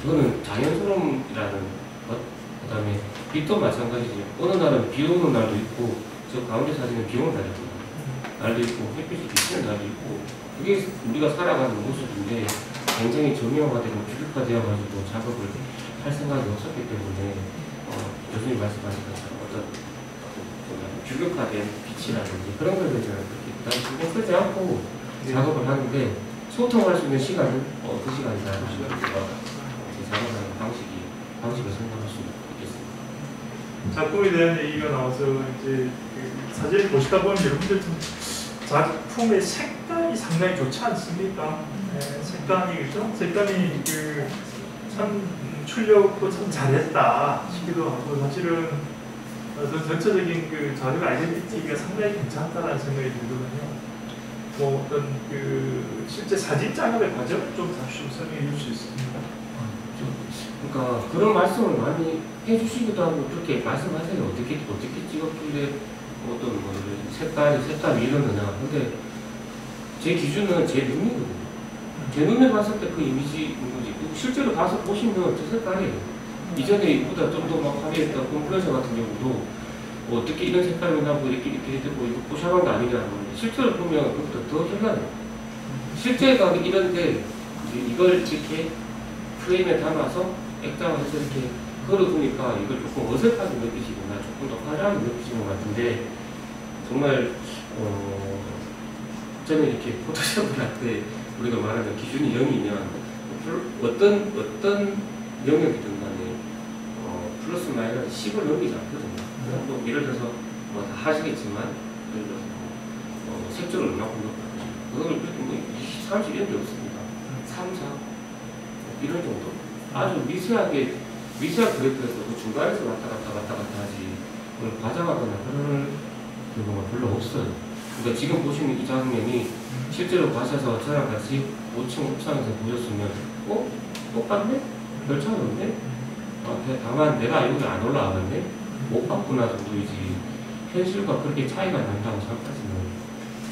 그거는 자연스러움이라는 것, 그 다음에 빛도 마찬가지죠. 어느 날은 비 오는 날도 있고, 저 가운데 사진은 비 오는 날도 있고, 햇빛이 비치는 날도 있고, 그게 우리가 살아가는 모습인데 굉장히 정형화되고 규격화되어가지고 작업을 할 생각이 없었기 때문에 교수님 말씀하신 것처럼 어떤 규격화된 빛이라든지 그런 것에 대해서 그렇게 부담 신경 쓰지 않고 작업을 하는데, 소통할 수 있는 시간은 그 시간이다. 작업하는 방식을 생각할 수 있겠습니다. 작품에 대한 얘기가 나와서 이제 그 사진을 보시다 보면 여러분들 좀 작품의 색감이 상당히 좋지 않습니까? 네, 색감이 그죠? 색감이 참 출력도 참 잘했다 싶기도 하고, 사실은 전체적인 그 자료 아이덴티티가 상당히 괜찮다는 생각이 들거든요. 뭐 어떤 실제 사진 작업의 과정을 좀 다시 설명해 줄 수 있습니다. 그러니까 그런 말씀을 많이 해주시기도 하고 그렇게 말씀하세요. 어떻게 찍었길래 어떤 색감이 이러느냐. 근데 제 기준은 제 눈이거든요. 제 눈에 봤을 때 그 이미지인 거지. 실제로 가서 보시면 저 색깔이에요. 이전에 이보다 좀 더 막 화려했던 컴플레이션 같은 경우도 어떻게 이런 색깔이 나고 이렇게 되고 이거 포샵한 거 아니냐는 건데, 실제로 보면 그것보다 더 현란해요. 실제가 이런데 이걸 이렇게 프레임에 담아서 액자화해서 이렇게 걸어두니까 이걸 조금 어색하게 느끼시거나 조금 더 화려하게 느끼시는 것 같은데, 정말 저는 이렇게 포토샵을 할 때 우리가 말하는 기준이 0이면 어떤 영역이든 간에 플러스 마이너스 10을 넘기지 않거든요. 뭐 예를 들어서 뭐 다 하시겠지만, 예를 들어서 색조를 얼마큼 넣었다든지 그걸 그렇게 뭐 20, 30 이런 게 없습니다. 3, 4 이런 정도? 아주 미세하게 그래프에서 그 중간에서 왔다 갔다 하지, 그걸 과장하거나 그런 경우가 별로 없어요. 그러니까 지금 보시는 이 장면이 실제로 가셔서 저랑 같이 5층 옥상에서 보셨으면 똑같네? 별 차이 없네? 다만 내가 여기 안 올라가겠네? 못 봤구나 정도이지, 현실과 그렇게 차이가 난다고 생각하지는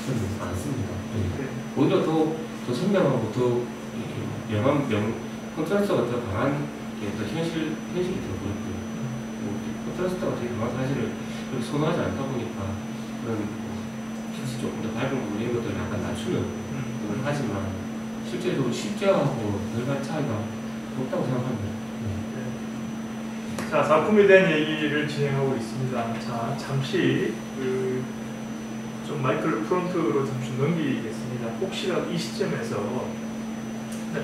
저는 않습니다. 네. 오히려 더 선명하고 더 이렇게 컨트라스트가 더 강한 게 더 현실이 더 보였고요. 컨트라스트가 되게 강한 사실을 그렇게 선호하지 않다 보니까 그런 빛이 조금 더 밝은 부분 이런 것들을 약간 낮추는 걸 하지만, 실제로 실제하고 별반 차이가 없다고 생각합니다. 자, 작품에 대한 얘기를 진행하고 있습니다. 자, 잠시 좀 마이크를 프론트로 잠시 넘기겠습니다. 혹시라도 이 시점에서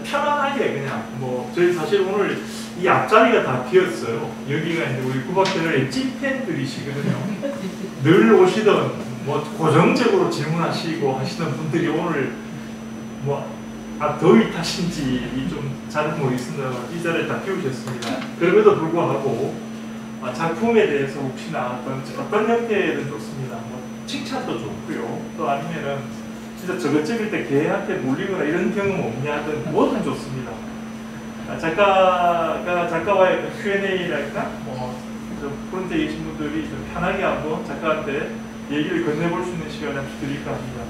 편안하게 그냥 저희 사실 오늘 이 앞자리가 다 비었어요. 여기가 이제 우리 구박대를 찐팬들이시거든요. 늘 오시던 고정적으로 질문하시고 하시던 분들이 오늘 더위 탓인지 좀 잘은 모르겠습니다. 이 자리를 다 비우셨습니다. 그럼에도 불구하고 작품에 대해서 혹시나 어떤 형태든 좋습니다. 칭찬도 좋고요. 또 아니면은 진짜 저거 찍을 때 개한테 물리거나 이런 경험 없냐든 뭐든 좋습니다. 작가와의 Q&A랄까? 프론트에 계신 분들이 좀 편하게 한번 작가한테 얘기를 건네볼 수 있는 시간을 한번 드릴까 합니다.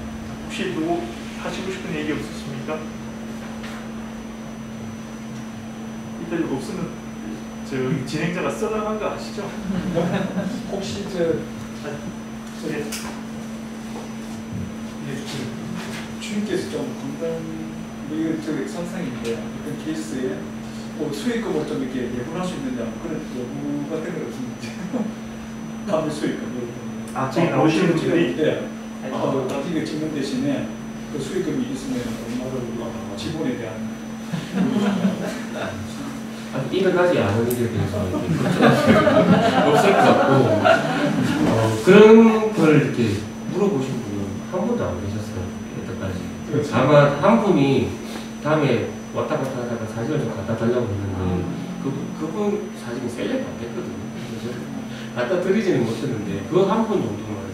혹시 누구 하시고 싶은 얘기 없으십니까? 이따 이거 없으면 저 진행자가 썰렁한 거 아시죠? 혹시 주인께서 좀 이건 상상인데 어떤 케이스에 수익금을 좀 이렇게 예분할 수 있느냐 그런 요구 같은 거 없습니다. 다음에 수익금 지금 나오시는 분들이 이거 찍는 대신에 그 수익금이 있으면 얼마를 지분에 대한 일어나지 않은 일에 대해서 없을 것 같고 그런 걸 이렇게 물어보신 분은 한 분도 안 계셨어요. 여태까지. 다만 한 분이 다음에 왔다 갔다 하다가 사진을 좀 갖다 달라고 했는데 그분 사진이 셀렉 안 됐거든요. 그래서 갖다 드리지는 못했는데 그 한 분 정도만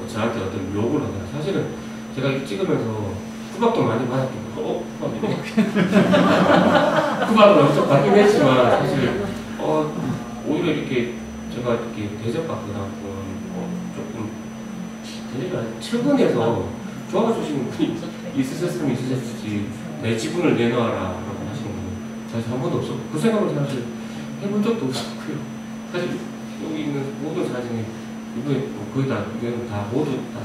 저한테 어떤 욕을 하더라. 사실은 제가 이거 찍으면서 후박도 많이 받았던 거. 후박이네. 후박을 엄청 받긴 했지만 사실 오히려 이렇게 제가 이렇게 대접받거나 조금 대접이 아니라 최근에서 도와주시는 분이 있으셨으면 있으셨지 내 지분을 내놔라 라고 하시는 분은 사실 한 번도 없었고 그 생각을 사실 해본 적도 없었고요. 사실 여기 있는 모든 사진이 이번에 거의 다 이건 다 모두 다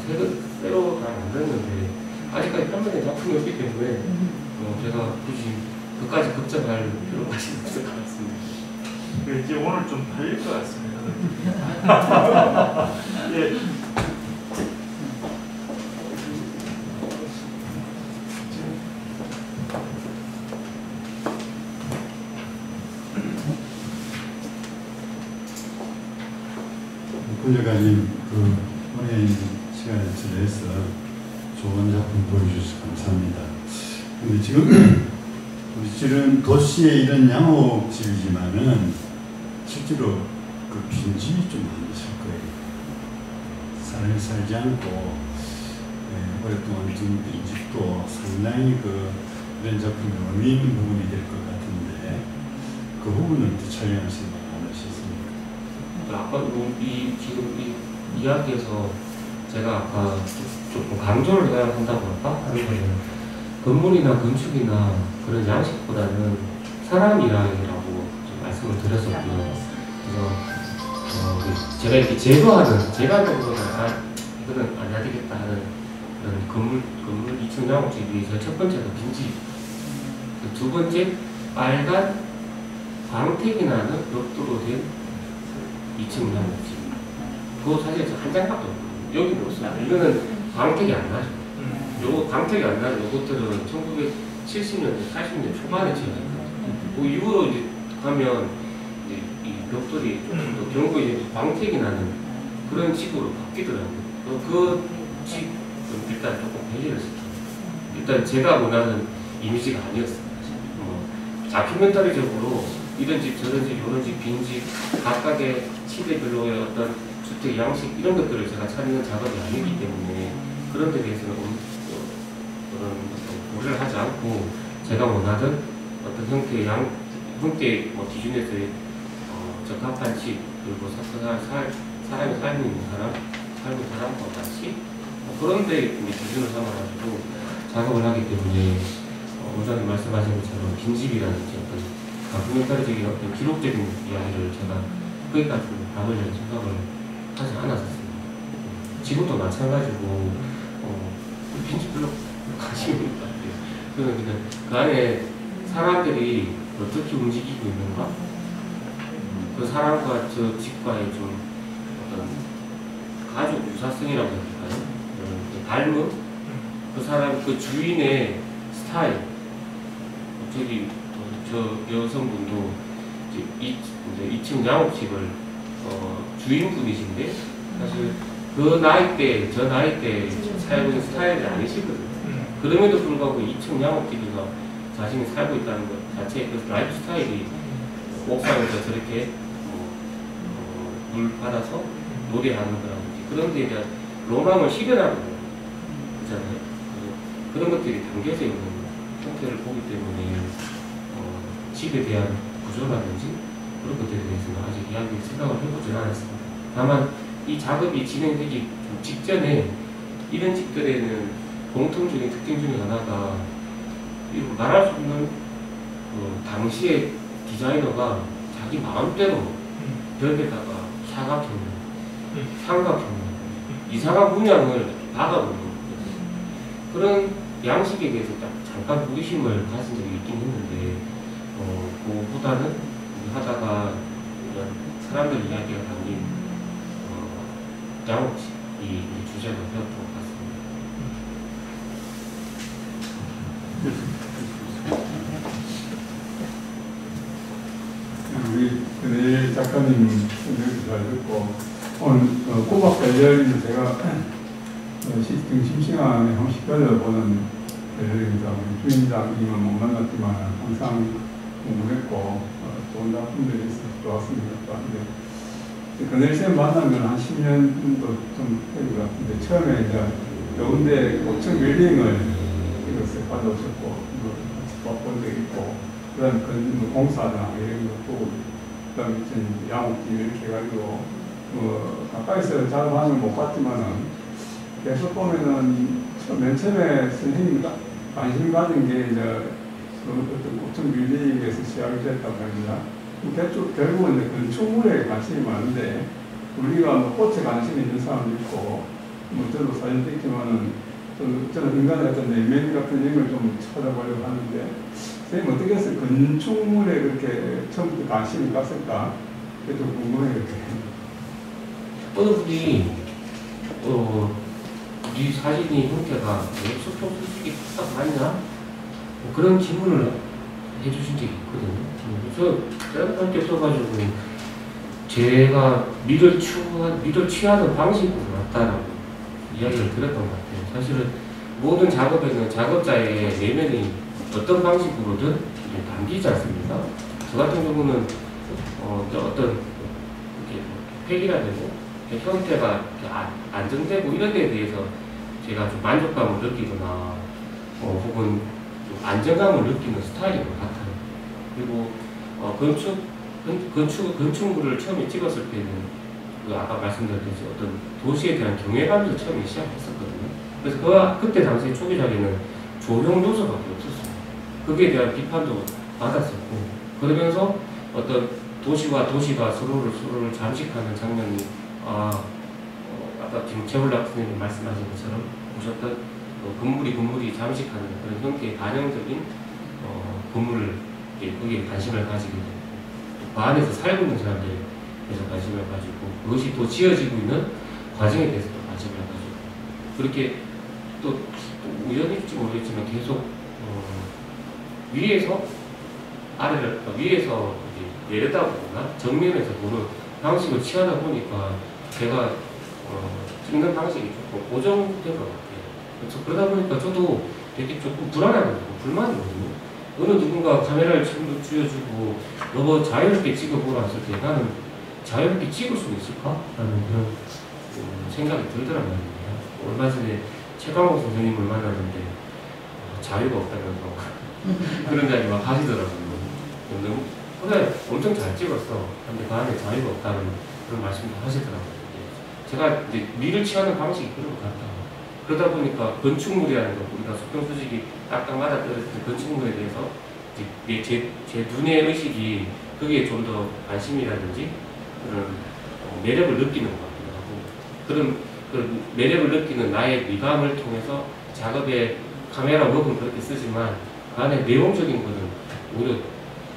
새로 다 만들었는데 아직까지 판매된 작품이 없기 때문에 제가 굳이 그까지 걱정할 필요까지 없을 것 같습니다. 이제 오늘 좀 팔릴 것 같습니다. 예. 끌려가진 그 오랜 시간을 내서 좋은 작품 보여주셔서 감사합니다. 근데 지금 우리 집은 도시의 이런 양옥집이지만은 실제로 그 빈집이 좀 많으실 거예요. 사람이 살지 않고 오랫동안 둔 빈집도 상당히 그 이런 작품이 의미 있는 부분이 될 것 같은데 그 부분은 어떻게 촬영하시는 거 않으셨습니까? 아까 지금 이 이야기에서 제가 아까 조금 강조를 해야 한다고 할까? 하는 거는 건물이나 건축이나 그런 양식보다는 사람 이야기라고 좀 말씀을 드렸었고요. 그래서 제가 이렇게 제가 정도는 이거는 안 해야 되겠다 하는 그런 건물 2층 양옥집이 첫 번째가 빈집, 두 번째 빨간 광택이 나는 벽돌로 된 2층 양옥집. 그거 사실 한 장밖에 없거든요. 여기는 없어요. 이거는 광택이 안 나죠. 요거 광택이 안 나는 요것들은 1970년대, 80년대 초반에 지어졌거든요. 그 이후로 이제 가면 이제 이 벽돌이 조금 더 경고에 이제 광택이 나는 그런 집으로 바뀌더라고요. 그 집은 일단 조금 배려를 했어요. 일단 제가 원하는 이미지가 아니었어요. 다큐멘터리적으로 이런 집, 저런 집, 이런 집, 빈집, 각각의 시대별로의 어떤 주택 양식 이런 것들을 제가 찾는 작업이 아니기 때문에 그런 데 대해서는 그런 고려를 하지 않고 제가 원하던 어떤 형태의 형태 기준에서의 적합한 집 그리고 사람이 살고 있는 사람과 같이 그런 데 기준을 삼아가지고 작업을 하기 때문에 원장님 말씀하신 것처럼 빈집이라든지 어떤 다큐멘터리적인 어떤 기록적인 이야기를 제가 거기까지 담으려는 생각을 하지 않았었습니다. 지금도 마찬가지고 빈집 별로 관심이 없는 것 같아요. 그냥 그 안에 사람들이 어떻게 움직이고 있는가? 그 사람과 저 집과의 좀 어떤 가족 유사성이라고 해야 될까요? 닮음? 그 사람, 그 주인의 스타일. 저기 저 여성분도 이제 2층 양옥집을 주인분이신데 사실 그 나이대, 저 나이대 살고 있는 스타일이 아니시거든요. 그럼에도 불구하고 2층 양옥집에서 자신이 살고 있다는 것 자체의 그 라이프 스타일이 옥상에서 저렇게 물 받아서 노래하는 거라든지 그런 데에 대한 로망을 실현하는 거잖아요. 그런 것들이 담겨져 있는 형태를 보기 때문에 집에 대한 구조라든지 그런 것들에 대해서는 아직 생각을 해보진 않았습니다. 다만 이 작업이 진행되기 직전에 이런 집들에는 공통적인 특징 중에 하나가 말할 수 없는 당시의 디자이너가 자기 마음대로 벽에다가 사각형, 삼각형, 이상한 문양을 박아놓는 그런 양식에 대해서 잠깐 호기심을 가진 적이 있긴 했는데 그보다는 하다가 이런 사람들 이야기가 담긴 양옥집이 주제가 되었던 것 같습니다. 작가님 인터뷰도 잘 듣고 오늘 꼬박 벨리얼리는 제가 등심시간에 한 10달러 보는 벨리얼입니다. 주인장님은 못 만났지만 항상 궁금했고 좋은 작품들이 있어서 좋았습니다. 근데 그늘쌤 만나면 한 10년도 좀 된 것 같은데 처음에 이제 여운대 5층 빌딩을 이것을 가져오셨고 같이 본 적이 있고 그다음에 그 공사나 이런 거 보고 그다음에 양옥집 이렇게 해가지고 가까이서 잘 반응을 못 봤지만은 계속 보면은 맨 처음에 선생님이 관심 가진 게 이제 어떤 고층 빌딩에서 시작이 됐단 말입니다. 결국은 이제 건축물에 관심이 많은데 우리가 뭐 꽃에 관심이 있는 사람도 있고 뭐 저도 사진도 있지만은 저는 인간의 어떤 내면 같은 이런 걸 좀 찾아보려고 하는데 선생님 어떻게 해서 건축물에 그렇게 처음부터 관심이 갔을까? 그게 좀 궁금해요. 어느 분이 네 사진이 형태가 소품 수식이 딱 맞냐? 뭐 그런 질문을 해주신 적이 있거든요. 제가 함께 써가지고 제가 미를 취하는 방식으로 맞다라고 이야기를 들었던 것 같아요. 사실은 모든 작업에는 작업자의 내면이 어떤 방식으로든 담기지 않습니까? 저 같은 경우는 어떤 획이라든지 형태가 안정되고 이런 데에 대해서 제가 좀 만족감을 느끼거나 혹은 좀 안정감을 느끼는 스타일인 것 같아요. 그리고 건축물을 처음에 찍었을 때는 아까 말씀드렸듯이 어떤 도시에 대한 경외감에서 처음에 시작했었거든요. 그래서 그때 당시 초기작에는 조형 요소밖에 없었어요. 거기에 대한 비판도 받았었고 그러면서 어떤 도시와 도시가 서로를 잠식하는 장면이 아까 지금 재울락 선생님 말씀하신 것처럼 보셨던 건물이 잠식하는 그런 형태의 반영적인 건물을 거기에 관심을 가지게 되고 그 안에서 살고 있는 사람들에 대해서 관심을 가지고 그것이 또 지어지고 있는 과정에 대해서 또 관심을 가지고 그렇게 또 우연일지 모르겠지만 계속 위에서 내려다보거나 정면에서 보는 방식을 취하다 보니까 제가 찍는 방식이 조금 고정된 것 같아요. 그래서 그러다 보니까 저도 되게 조금 불안하거든요. 불만이거든요. 어느 누군가 카메라를 쥐어주고 너 자유롭게 찍어보라 했을 때 나는 자유롭게 찍을 수 있을까? 라는 그런 생각이 들더라고요. 얼마 전에 최강호 선생님을 만났는데 자유가 없다면서 그런 이야기 막 하시더라고요. 그래 엄청 잘 찍었어. 근데 그 안에 자유가 없다는 그런 말씀도 하시더라고요. 제가 이제 미를 취하는 방식이 그런 것 같다. 그러다 보니까 건축물이라는 것, 우리가 수평수직이 딱딱 맞아 떨어진 건축물에 대해서 제 눈의 의식이 거기에 좀 더 관심이라든지 그런 매력을 느끼는 것 같기도 하고 그런 그 매력을 느끼는 나의 미감을 통해서 작업에 카메라 웍은 그렇게 쓰지만 그 안에 내용적인 것은 오히려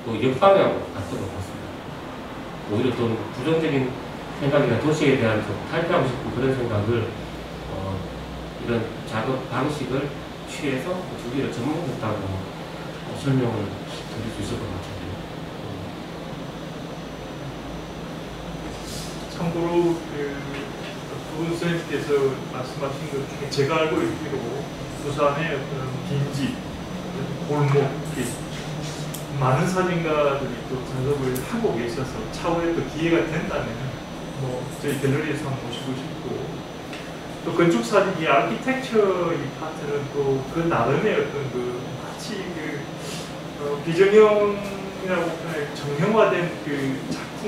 또 역방향으로 갔던 것 같습니다. 오히려 또 부정적인 생각이나 도시에 대한 좀 탈피하고 싶은 그런 생각을 이런 작업 방식을 취해서 두 개를 접목했다고 설명을 드릴 수 있을 것 같은데요. 참고로 두 선생님께서 말씀하신 것 중에 제가 알고 있기로 부산의 어떤 빈집, 골목, 많은 사진가들이 또 작업을 하고 계셔서 차후에 또 기회가 된다면 저희 갤러리에서 한번 모시고 싶고 또 건축 사진 이 아키텍처 이 파트는 또 그 나름의 어떤 마치 비정형이라고 표현해 정형화된 작품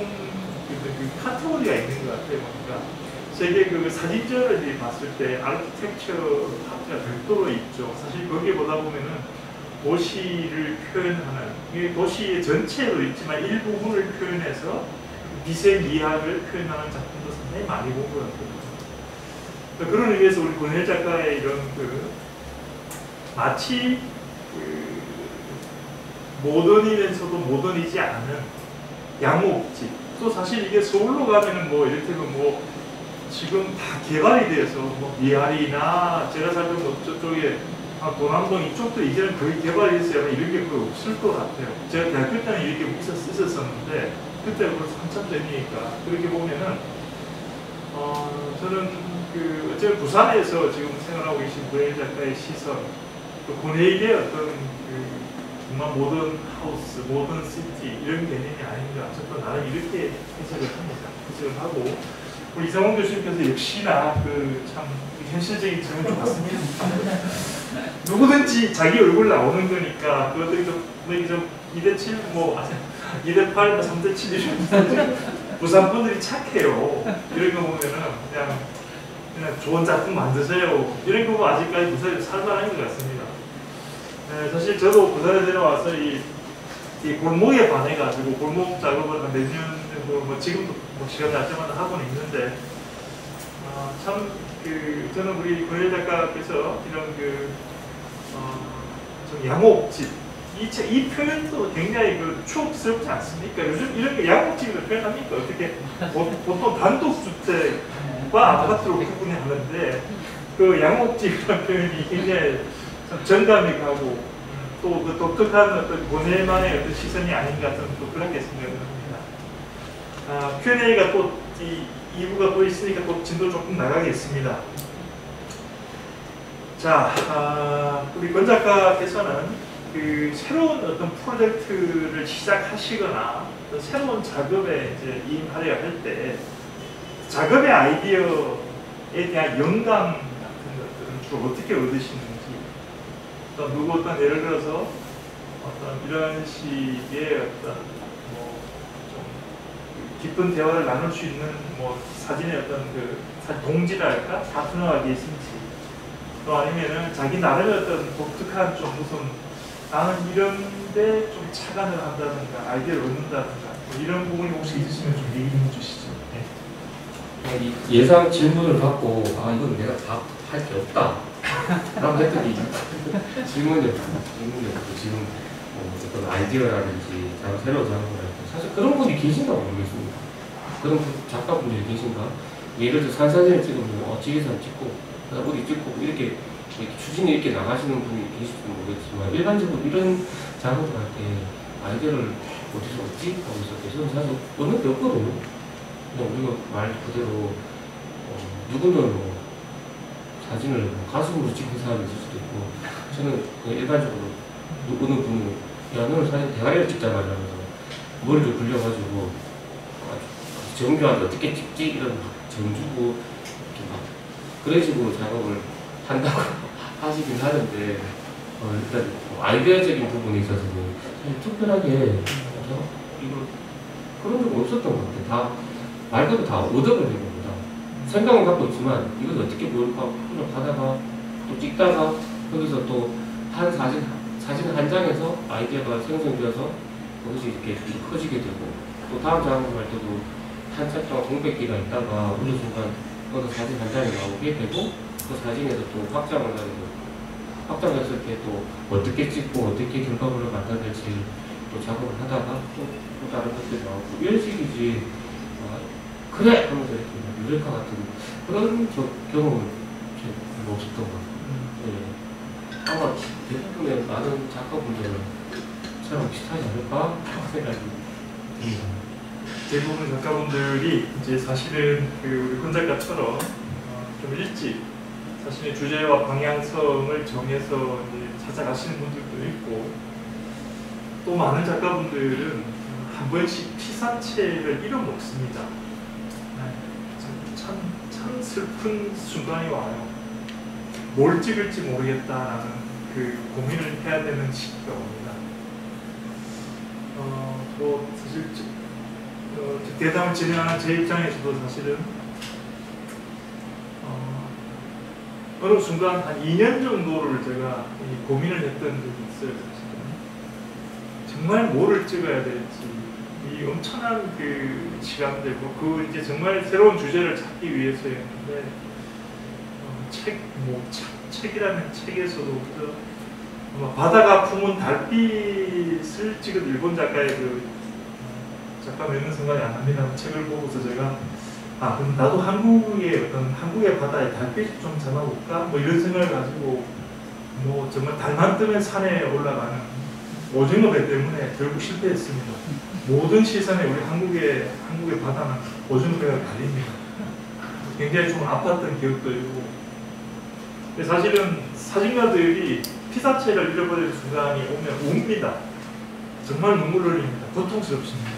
카테고리가 있는 것 같아요. 그러니까 세계 사진전을 봤을 때 아키텍처 파트가 별도로 있죠. 사실 거기에 보다 보면은 도시를 표현하는 도시의 전체도 있지만 일부분을 표현해서 빛의 미학을 표현하는 작품도 상당히 많이 본 것 같거든요. 그런 의미에서 우리 권혜일 작가의 이런 마치 모던이면서도 모던이지 않은 양옥집 또 사실 이게 서울로 가면은 이를테면 지금 다 개발이 돼서 미아리나 제가 살던 저쪽에 도남동 이쪽도 이제는 거의 개발이 됐어요. 이런 게 거의 없을 것 같아요. 제가 대학교 때는 이렇게 있었었는데 그때 벌써 한참 전이니까 그렇게 보면은 저는 어쨌든 부산에서 지금 생활하고 계신 고혜일 작가의 시선, 또 고뇌일의 어떤 정말 모던 하우스, 모던 시티 이런 개념이 아닌가. 저도 나름 이렇게 해석을 합니다. 해석을 하고 우리 이상원 교수님께서 역시나 참 현실적인 질문 좋았습니다. 누구든지 자기 얼굴 나오는 거니까 그것들이 좀 2대7 2대8 3대7 이런 부산 분들이 착해요. 이런 거 보면은 그냥 좋은 작품 만드세요. 이런 거 보면 아직까지 부산이 살만한 것 같습니다. 네, 사실 저도 부산에 내려와서 이 골목에 반해가지고 골목 작업을 한 내년 정도 지금도 시간 날 때마다 하고는 있는데 참 저는 우리 고혜일 작가께서 이런 좀 양옥집 이 표현도 굉장히 추억스럽지 않습니까? 요즘 이런 게 양옥집으로 표현합니까? 어떻게 보통 단독주택과 아파트로 구분이 하는데 그 양옥집이라는 표현이 굉장히 참 정감이 가고 또 그 독특한 어떤 고뇌만의 어떤 시선이 아닌가 저는 또 그렇게 생각을 합니다. Q&A가 또 2부가 또 있으니까 또 진도 조금 나가겠습니다. 자, 우리 권 작가께서는 새로운 어떤 프로젝트를 시작하시거나 또 새로운 작업에 이제 임하려 할 때 작업의 아이디어에 대한 영감 같은 것들은 주로 어떻게 얻으시는지 또 어떤 예를 들어서 어떤 이런 식의 어떤 좀 깊은 대화를 나눌 수 있는 사진의 어떤 동지랄까 파트너가 계신지 또 아니면은 자기 나름의 어떤 독특한 좀 무슨 나는 이런데 좀 착안을 한다든가 아이디어를 얻는다든가 이런 부분이 혹시 있으시면 좀 얘기해 주시죠. 네. 예상 질문을 받고 이건 내가 다 할 게 없다 라고 했더니 질문이 없고 지금 어떤 아이디어라든지 새로운 작업이라든지 사실 그런 분이 계신가 모르겠습니다. 그런 작가분들이 계신가? 예를 들어 산사진을 찍으면 지리산 찍고 어디 찍고 이렇게 추진이 이렇게 나가시는 분이 계실지 모르겠지만 일반적으로 이런 작업을 할 때 아이디어를 어디서 얻지? 하고 있었는데 저는 사실 얻는 게 없거든요. 그냥 우리가 말 그대로 누구는 사진을 가슴으로 찍은 사람이 있을 수도 있고 저는 일반적으로 어느 분은 야 너는 사진 대가리를 찍잖아 이러면서 머리를 굴려가지고 정교하게 어떻게 찍지? 이런 정주고 이렇게 그런 식으로 작업을 한다고 하시긴 하는데 일단 아이디어적인 부분에 있어서는 특별하게 이거 그런 적 없었던 것 같아요. 다 말 그대로 다 얻어버린 겁니다. 생각은 갖고 있지만 이걸 어떻게 뭘까 하다가 또 찍다가 거기서 또 한 사진 한 장에서 아이디어가 생성되어서 거기서 이렇게 커지게 되고 또 다음 작업을 할 때도 한참 동안 공백기가 있다가 어느 순간 거기서 사진 한 장이 나오게 되고 그 사진에서 또 확장을 하게 되고 확장했을 때 또 어떻게 찍고 어떻게 결과물을 만들어낼지 또 작업을 하다가 또 다른 것들이 나오고 이런 식이지 그래! 하면서 이렇게 유레카 같은 그런 경험은 별로 없었던 것 같아요. 아마 대부분의 많은 작가분들은 저랑 비슷하지 않을까 생각이 듭니다. 대부분 작가분들이 이제 사실은 우리 권 작가처럼 좀 일찍 자신의 주제와 방향성을 정해서 이제 찾아가시는 분들도 있고 또 많은 작가분들은 한 번씩 피사체를 잃어먹습니다. 참 슬픈 순간이 와요. 뭘 찍을지 모르겠다라는 고민을 해야 되는 시기가 옵니다. 사실 대담을 진행하는 제 입장에서도 사실은 어느 순간 한 2년 정도를 제가 고민을 했던 적이 있어요. 사실은. 정말 뭐를 찍어야 될지 이 엄청난 시간들 이제 정말 새로운 주제를 찾기 위해서였는데 책이라는 책에서도 바다가 품은 달빛을 찍은 일본 작가의 작가 몇년 생각이 안 납니다. 책을 보고서 제가 그럼 나도 한국의 바다에 달빛을 좀 잡아볼까? 이런 생각을 가지고 뭐 정말 달만 뜨면 산에 올라가는 오징어배 때문에 결국 실패했습니다. 모든 시선에 우리 한국의 바다는 오징어배가 달립니다. 굉장히 좀 아팠던 기억도 있고, 사실은 사진가들이 피사체를 잃어버릴 순간이 오면 웁니다. 정말 눈물 흘립니다. 고통스럽습니다.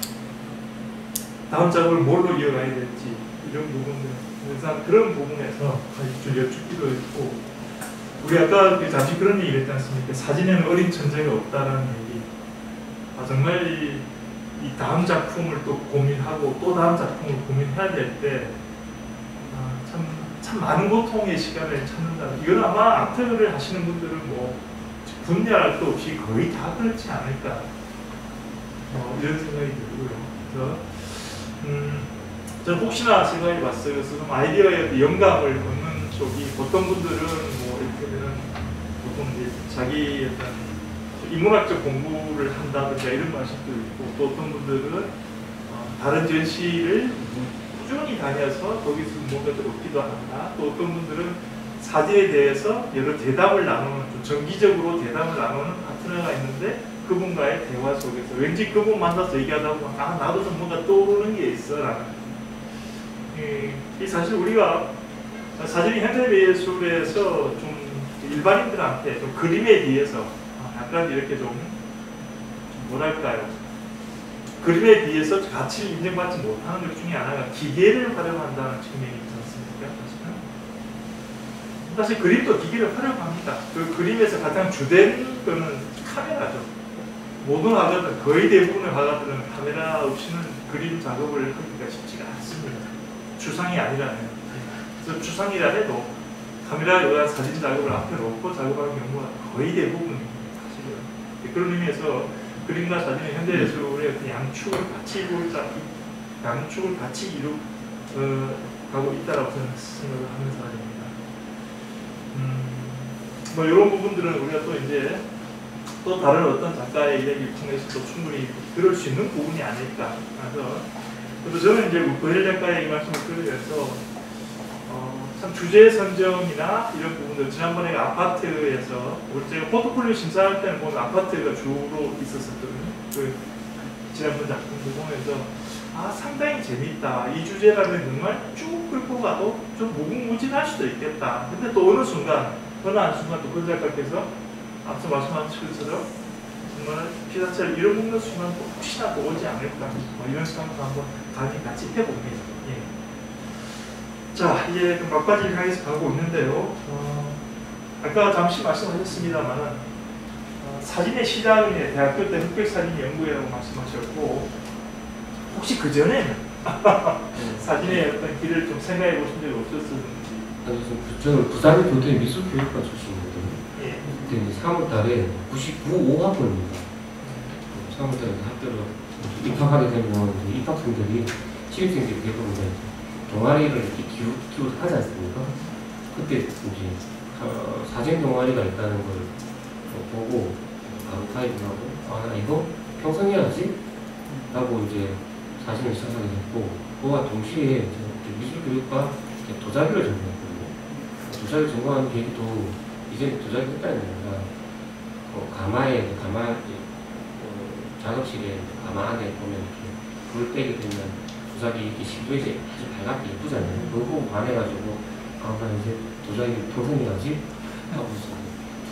다음 작업을 뭘로 이어가야 될지 이런 부분들, 그래서 그런 부분에서 좀 여쭙기도 했고, 우리 아까 잠시 그런 얘기를 했지 않습니까? 사진에는 어린 천재가 없다라는 얘기. 정말 이 다음 작품을 또 고민하고 또 다음 작품을 고민해야 될 때 참 많은 고통의 시간을 찾는다. 이건 아마 아트를 하시는 분들은 뭐 분야할 것 없이 거의 다 그렇지 않을까, 이런 생각이 들고요. 그래서 저는 혹시나 생각해 봤어요. 그래서 좀 아이디어에 영감을 얻는 쪽이, 어떤 분들은 뭐 이렇게 되는 보통 이제 자기 어떤 인문학적 공부를 한다든가 이런 말씀도 있고, 또 어떤 분들은 다른 전시를 꾸준히 다녀서 거기서 뭔가 좀 얻기도 한다. 또 어떤 분들은 사진에 대해서 여러 대담을 나누는, 좀 정기적으로 대담을 나누는 파트너가 있는데 그분과의 대화 속에서 왠지 그분 만나서 얘기하다 보면 나도 좀 뭔가 떠오르는 게 있어 라는, 이 사실 우리가 사진이 현대미술에서 좀 일반인들한테 좀 그림에 비해서 약간 이렇게 좀 뭐랄까요, 그림에 비해서 가치를 인정받지 못하는 것 중에 하나가 기계를 활용한다는 측면이 있지 않습니까? 사실 그림도 기계를 활용합니다. 그 그림에서 가장 주된 거는 카메라죠. 모든 화가들, 거의 대부분의 화가들은 카메라 없이는 그림 작업을 하기가 쉽지가 않습니다. 추상이 아니라면. 그래서 추상이라 해도 카메라에 의한 사진 작업을 앞에 놓고 작업하는 경우가 거의 대부분입니다. 사실은. 그런 의미에서 그림과 사진의 현대예술의 어떤 양축을 같이 이루 가고 있다라고 저는 생각을 하는 사람입니다. 뭐 이런 부분들은 우리가 또 이제 또 다른 어떤 작가의 이야기를 통해서도 충분히 들을 수 있는 부분이 아닐까. 그래서 저는 이제 고혜일 작가의 이 말씀을 들으면서 참 주제 선정이나 이런 부분들, 지난번에 아파트에서 우리 제가 포트폴리오 심사할 때는 보면 아파트가 주로 있었었거든요. 그 지난번 작품들 보면서 상당히 재밌다. 이 주제라면 정말 쭉 끌고 가도 좀 무궁무진할 수도 있겠다. 근데 또 어느 한 순간 또 그 작가께서 앞서 말씀하신 것처럼 정말 피사체를 잃어먹는 순간 또 혹시나 또 오지 않을까, 이런 생각도 한번 같이 해봅니다. 예. 자, 이제 막바지를 향해서 가고 있는데요. 아까 잠시 말씀하셨습니다만 사진의 시작은 대학교 때 흑백사진 연구회라고 말씀하셨고, 혹시 그 전에는 사진의 어떤 길을 좀 생각해 보신 적이 없었는지? 저는 부산의 교대 미술교육과 출신이거든요. 예. 그때 이제 3월달에 99 5학번입니다. 3월달에 학교로 입학하게 되면 입학생들이 신입생들이 대부분 동아리를 이렇게 기웃 하지 않습니까? 그때 이제 사진 동아리가 있다는 걸 보고 바로 가입을 하고, 나 이거 평생 해야지 라고 이제 사진을 시작하게 됐고, 그와 동시에 미술교육과 도자기를 전공했거든요. 도자기를 전공하는 계기도 이제 도자기 했다는 얘기가 가마 작업실에 가마 안에 보면 이렇게 불 떼게 되면 도자기 이렇게 실도에서 아주 밝게 예쁘잖아요. 그거 보고 반해가지고 나 이제 도자기 평생 해야지 하고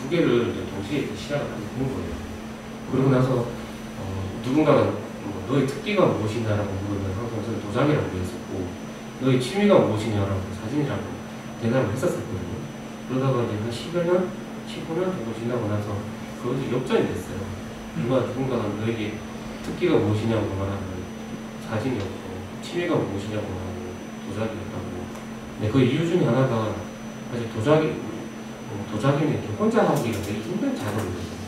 두 개를 이제 동시에 시작을 하게 된 거예요. 그러고 나서 누군가가 너의 특기가 무엇이냐라고 물으면 항상 저는 도자기라고 했었고, 너의 취미가 무엇이냐라고 사진이라고 대답을 했었거든요. 그러다가 이제 한 10여 년, 15년 정도 지나고 나서 그것이 역전이 됐어요. 누군가가 너에게 특기가 무엇이냐고 말하면 사진이었고, 취미가 무엇이냐고 말하면 도자기였다고. 근데 그 이유 중에 하나가 사실 도자기는 이렇게 혼자 하기가 되게 힘든 작업이거든요.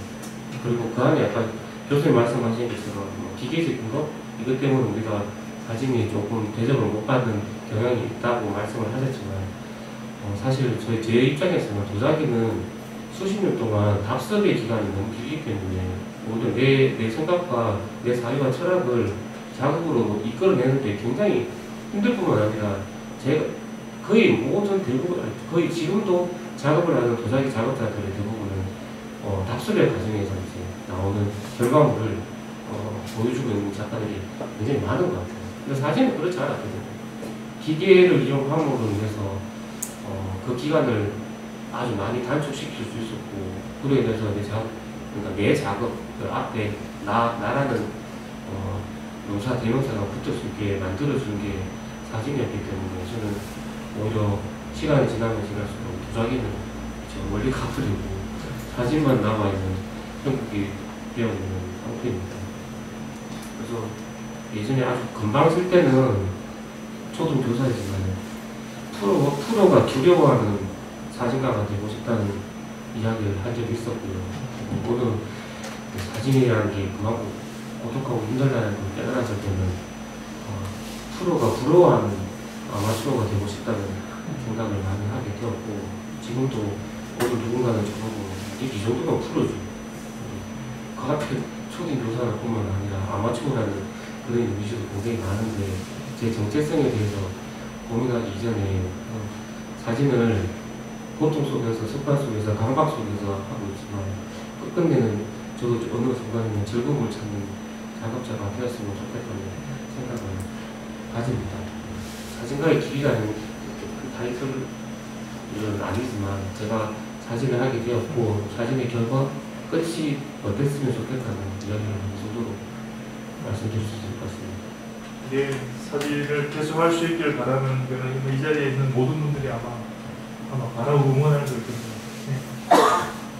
그리고 그 안에 약간 교수님 말씀하신 것처럼 기계적인 거, 이것 때문에 우리가 사진이 조금 대접을 못 받는 경향이 있다고 말씀을 하셨지만, 사실 제 입장에서는 도자기는 수십 년 동안 답습의 기간이 너무 길기 때문에 모든 내 생각과 내 사유와 철학을 작업으로 이끌어내는데 굉장히 힘들 뿐만 아니라, 제가 거의 지금도 작업을 하는 도자기 작업자들의 대부분은 답습의 과정에서 이제 나오는 결과물을 보여주고 있는 작가들이 굉장히 많은 것 같아요. 근데 사진은 그렇지 않았거든요. 기계를 이용함으로 인해서 그 기간을 아주 많이 단축시킬 수 있었고, 그로 인해서 그러니까 내 작업, 그 앞에 나라는 명사, 대명사가 붙을 수 있게 만들어준 게 사진이었기 때문에 저는 오히려 시간이 지나면 지날수록 도자기는 멀리 가버리고 사진만 남아있는 형국이 되어있는 상태입니다. 그래서 예전에 아주 금방 쓸 때는 초등 교사이지만 프로가 두려워하는 사진가가 되고 싶다는 이야기를 한 적이 있었고요. 모든 사진이라는 게 그만큼 고독하고 힘들다는 걸 깨달았을 때는 프로가 부러워하는 아마추어가 되고 싶다는 생각을 많이 하게 되었고, 지금도 오늘 누군가는 저보고 이 정도면 프로죠. 그 앞에 초딩 교사를 뿐만 아니라 아마추어라는 그런 이미지도 굉장히 많은데, 제 정체성에 대해서 고민하기 이전에 사진을 고통 속에서, 습관 속에서, 강박 속에서 하고 있지만 끝끝내는 저도 어느 순간에는 즐거움을 찾는 작업자가 되었으면 좋겠다는 생각을 가집니다. 사진가의 길이라는 그 타이틀은 아니지만 제가 사진을 하게 되었고, 사진의 결과 끝이 어땠으면 좋겠다는 이야기를 이 정도로 말씀드릴 수 있을 것 같습니다. 네, 사진을 계속할 수 있기를 바라는 거는 이 자리에 있는 모든 분들이 아마 바라고 응원할 걸 겁니다. 네.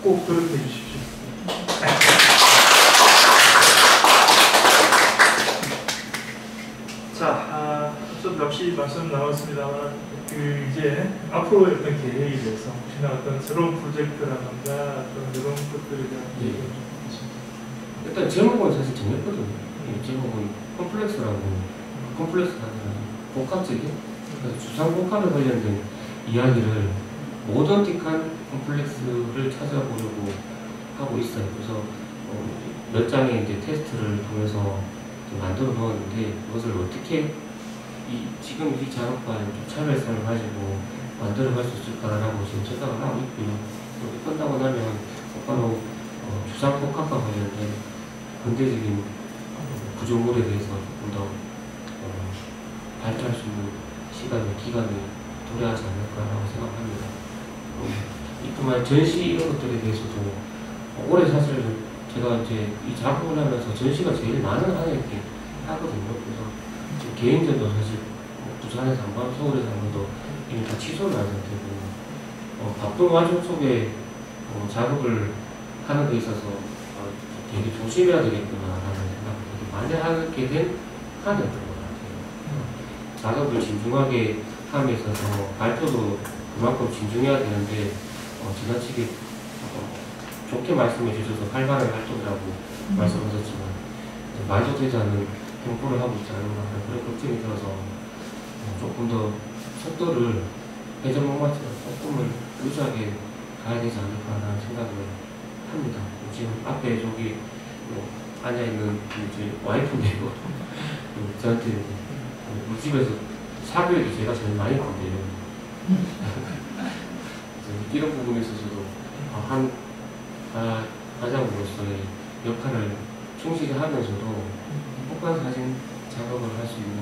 꼭 그렇게 해주십시오. 자, 좀 잠시 말씀 나눴습니다만, 이제 앞으로의 어떤 계획에 대해서 혹시나 어떤 새로운 프로젝트라든가 어떤 이런 것들에 대한 얘기를 좀 하겠습니다. 일단 제목은 사실 정했거든요. 제목은 컴플렉스가 아니라 복합적인, 그러니까 주상복합에 관련된 이야기를 모던틱한 컴플렉스를 찾아보려고 하고 있어요. 그래서 몇 장의 이제 테스트를 통해서 만들어 놓았는데, 그것을 어떻게 지금 이 작업과의 차별성을 가지고 만들어갈 수 있을까라고 지금 생각을 하고 있고요. 끝나고 나면 곧바로 주상복합과 관련된 근대적인 구조물에 대해서 조금 더 발전할 수 있는 기간이 도래하지 않을까라고 생각합니다. 이뿐만 아니라 전시 이런 것들에 대해서도 올해 사실 제가 이제 이 작업을 하면서 전시가 제일 많은 한 해였긴 하거든요. 그래서 개인전도 사실 부산에서 한 번, 서울에서 한 번도 이미 다 취소를 한 상태고, 바쁜 와중 속에 작업을 하는 데 있어서 되게 조심해야 되겠구나라는 생각을 되게 많이 하게 된 한 해였던 것 같아요. 작업을 진중하게 함에 있어서 발표도 그만큼 진중해야 되는데 지나치게 좋게 말씀해 주셔서 활발한 활동이라고 말씀하셨지만 말도 되지 않는 공부를 하고 있지 않은가 하는 그런 걱정이 들어서 조금 더 속도를 회전목마처럼 조금을 유지하게 가야 되지 않을까라는 생각을 합니다. 지금 앞에 저기 앉아있는 이제 와이프인데요. 저한테 우리 집에서 사교육이 제가 제일 많이 건데요. 이런 부분에 있어서도 한 가장으로서의 역할을 충실히 하면서도 행복한 사진 작업을 할 수 있는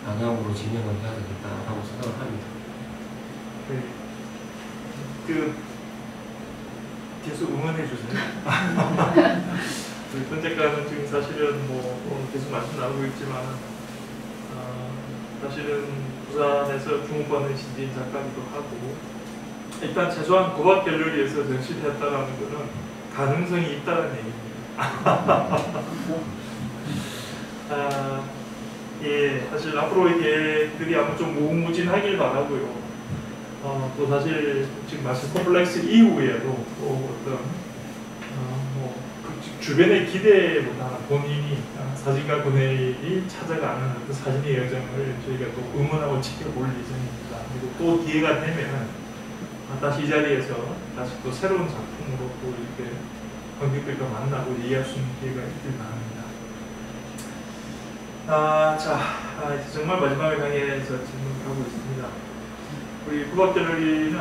방향으로 진행을 해야 되겠다라고 생각을 합니다. 네. 계속 응원해 주세요. 우리 현 작가는 지금 사실은 계속 말씀 나누고 있지만 사실은 부산에서 주목받는 신진 작가기도 하고, 일단 최소한 고박 갤러리에서 전시를 했다는 것은 가능성이 있다는 얘기입니다. 예, 사실 앞으로의 계획들이 아마 좀 무궁무진하길 바라고요. 또 사실 지금 말씀 컴플렉스 이후에도 또 어떤 주변의 기대보다 본인이 사진가 군에이 찾아가는 어떤 사진의 여정을 저희가 또 응원하고 지켜볼 예정입니다. 그리고 또 기회가 되면 다시 이 자리에서 다시 또 새로운 작품으로 또 이렇게 관객들과 만나고 얘기할 수 있는 기회가 있길 바랍니다. 자, 이제 정말 마지막을 향해서 질문을 하고 있습니다. 우리 구박 갤러리는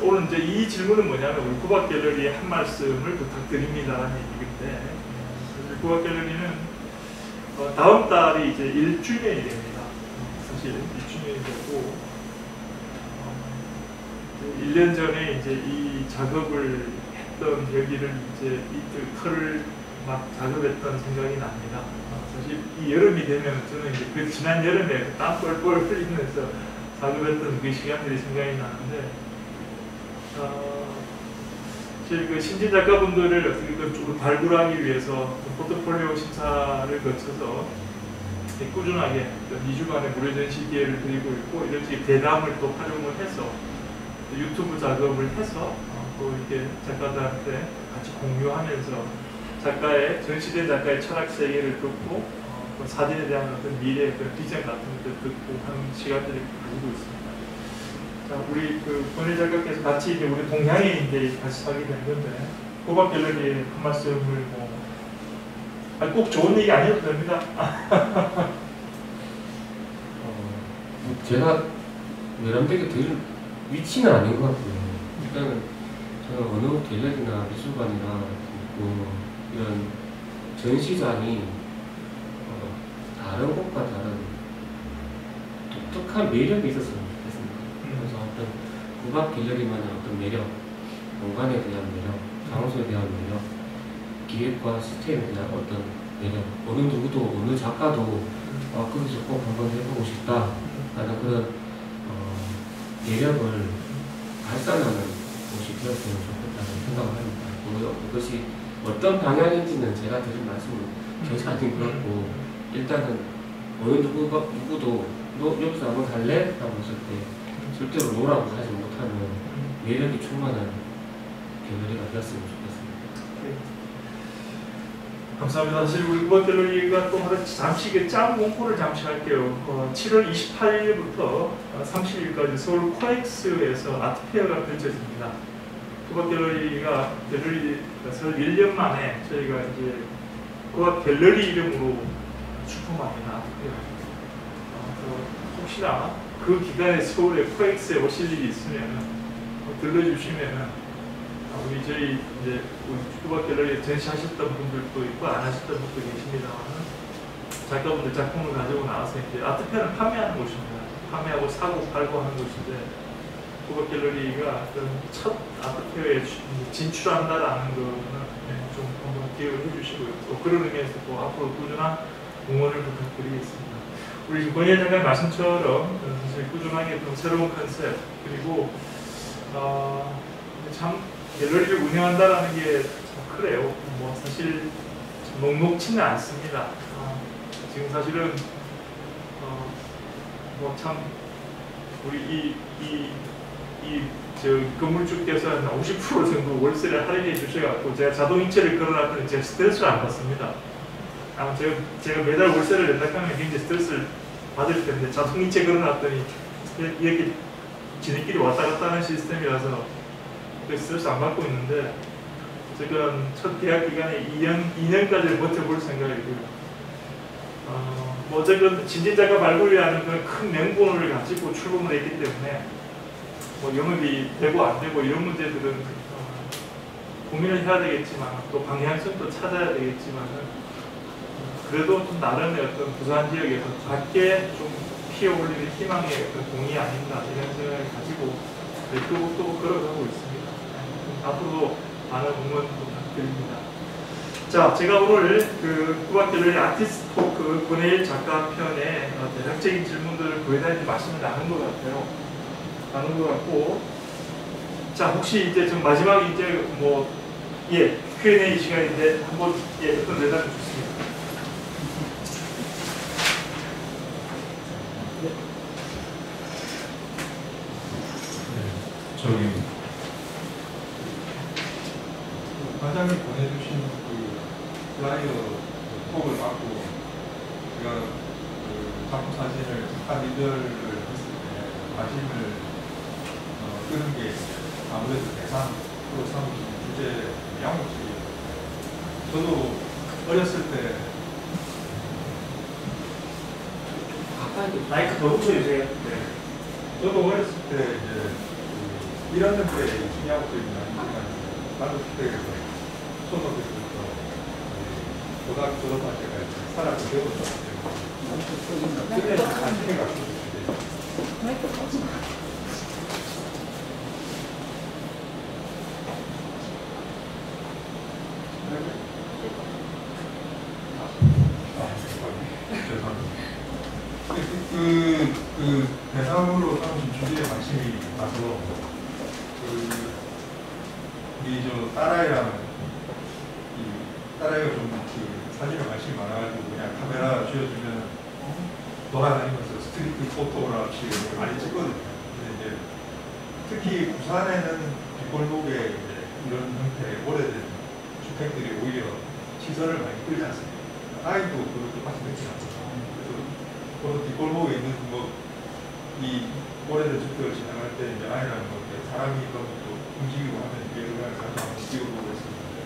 오늘 이제 이 질문은 뭐냐면 우리 구박 갤러리의 한 말씀을 부탁드립니다라는 얘기인데 사실 구박 갤러리는 다음 달이 이제 1주년이 됩니다. 사실 1주년이 되고 1년 전에 이제 이 작업을 했던 여기를 이제 이 틀을 막 작업했던 생각이 납니다. 사실 이 여름이 되면 저는 이제 그 지난 여름에 땀 뻘뻘 흘리면서 작업했던 그 시간들이 생각이 나는데 사실 그 신진 작가분들을 어떻게 좀 발굴하기 위해서 포트폴리오 심사를 거쳐서 꾸준하게 2주간의 무료 전시 기회를 드리고 있고 이런 식의 대담을 또 활용을 해서 유튜브 작업을 해서 또 이렇게 작가들한테 같이 공유하면서 전시된 작가의 철학 세계를 듣고 사진에 대한 어떤 미래의 어떤 비전 같은 것들 듣고 하는 시간들을 가지고 있습니다. 자, 우리 그 권일 작가께서 같이 이제 우리 동향에 이제 같이 살게 된 건데 구박 갤러리의 한 말씀을 꼭 좋은 얘기 아니어도 됩니다. 제가 외람되게 될 위치는 아닌 것 같고요. 일단은 저는 어느 갤러리나 미술관이나 이런 전시장이 다른 곳과 다른 독특한 매력이 있었으면 좋겠습니다. 그래서 어떤 구박 갤러리만의 어떤 매력, 공간에 대한 매력, 장소에 대한 매력, 기획과 시스템에 대한 어떤 매력, 어느 누구도 어느 작가도 거기서 꼭 한번 해보고 싶다라는 그런 매력을 발산하는 곳이 되었으면 좋겠다는 생각을 합니다. 그것이 어떤 방향인지는 제가 드린 말씀은 전혀 아닌 것 같고 일단은 어느 누구도 너 여기서 한번 할래? 라고 했을 때 절대로 노라고 하지 못하는 매력이 충만한 갤러리가 되었으면 좋겠습니다. 감사합니다. 사실 우리 구박 갤러리가 또 하나 잠시 짱 공포를 잠시 할게요. 7월 28일부터 30일까지 서울 코엑스에서 아트페어가 펼쳐집니다. 구박 갤러리가 설 1년 만에 저희가 이제 구박 갤러리 이름으로 출품합니다. 혹시나 그 기간에 서울에 코엑스에 오실 일이 있으면 들러주시면은 우리 저희 이제 구박 갤러리에 전시하셨던 분들도 있고 안 하셨던 분도 계십니다만 작가분들 작품을 가지고 나와서 이제 아트페어는 판매하는 곳입니다. 판매하고 사고 팔고 하는 곳인데 구박 갤러리가 첫 아트페어에 진출한다라는 거는 좀 한번 기억을 해주시고요. 또 그런 의미에서 또 앞으로 꾸준한 응원을 부탁드리겠습니다. 우리 권희연 장관 말씀처럼 사실 꾸준하게 좀 새로운 컨셉 그리고 참 갤러리를 운영한다라는 게 참 그래요. 뭐 사실 녹록치는 않습니다. 지금 사실은 뭐 참 우리 저 건물주께서 한 50% 정도 월세를 할인해 주셔가지고 제가 자동이체를 걸어놨더니 제가 스트레스를 안 받습니다. 제가 매달 월세를 낸다 하면 굉장히 스트레스를 받을 텐데 자동이체 걸어놨더니 이렇게 지네끼리 왔다 갔다 하는 시스템이라서 스트레스 안 받고 있는데 지금 첫 계약 기간에 2년까지 버텨볼 생각이고요. 뭐 어쨌든 진진작가 발굴이라는 그런 큰 명분을 가지고 출범을 했기 때문에 뭐 영업이 되고 안 되고 이런 문제들은 고민을 해야 되겠지만 또 방향성도 찾아야 되겠지만 그래도 좀 나름의 어떤 부산 지역에서 밖에 좀 피어올리는 희망의 어떤 공이 아닌가 이런 생각을 가지고 또 걸어가고 있습니다. 앞으로도 많은 응원 부탁드립니다. 자, 제가 오늘 그 구박 갤러리 아티스트 토크 권혜일 작가 편의 대략적인 질문들을 거의 다 말씀을 나눈 것 같아요. 나눈 것 같고, 자, 혹시 이제 좀 마지막에 이제 Q&A 시간인데 한번 어떤 대답을 주십니다. 저기 과장님 보내주신 그 플라이어 톡을 받고 제가 그 작품 사진을 작가 리더를 했을 때 관심을 끄는 게 아무래도 대상으로 삼으신 주제 양호집이에요. 저도 어렸을 때 마이크 더 붙여주세요. 저도 어렸을 때 이제 그 1학년 때 중요학교에 단독주택에서 초등학교부터 고등학교 졸업할 때까지 살아서 배웠었기 때문에 그때 관심이 갖고 있는데 그 대상으로 삼으신 주제에 관심이 가서 우리 저 딸아이랑 딸아이가 좀 사진에 관심이 많아가지고 그냥 카메라 쥐어주면 돌아다니면서 스트리트 포토그래피를 많이 찍거든요. 근데 이제 특히 부산에는 뒷골목에 이런 형태의 오래된 주택들이 오히려 시선을 많이 끌지 않습니다. 아이도 그것도 똑같이 느끼지 않거든요. 그래서 뒷골목에 있는 이 오래된 주택을 지나갈 때 이제 아이라는 것 사람이 너무 또 움직이고 하면 얘를 가서 한번 찍어보고 했었는데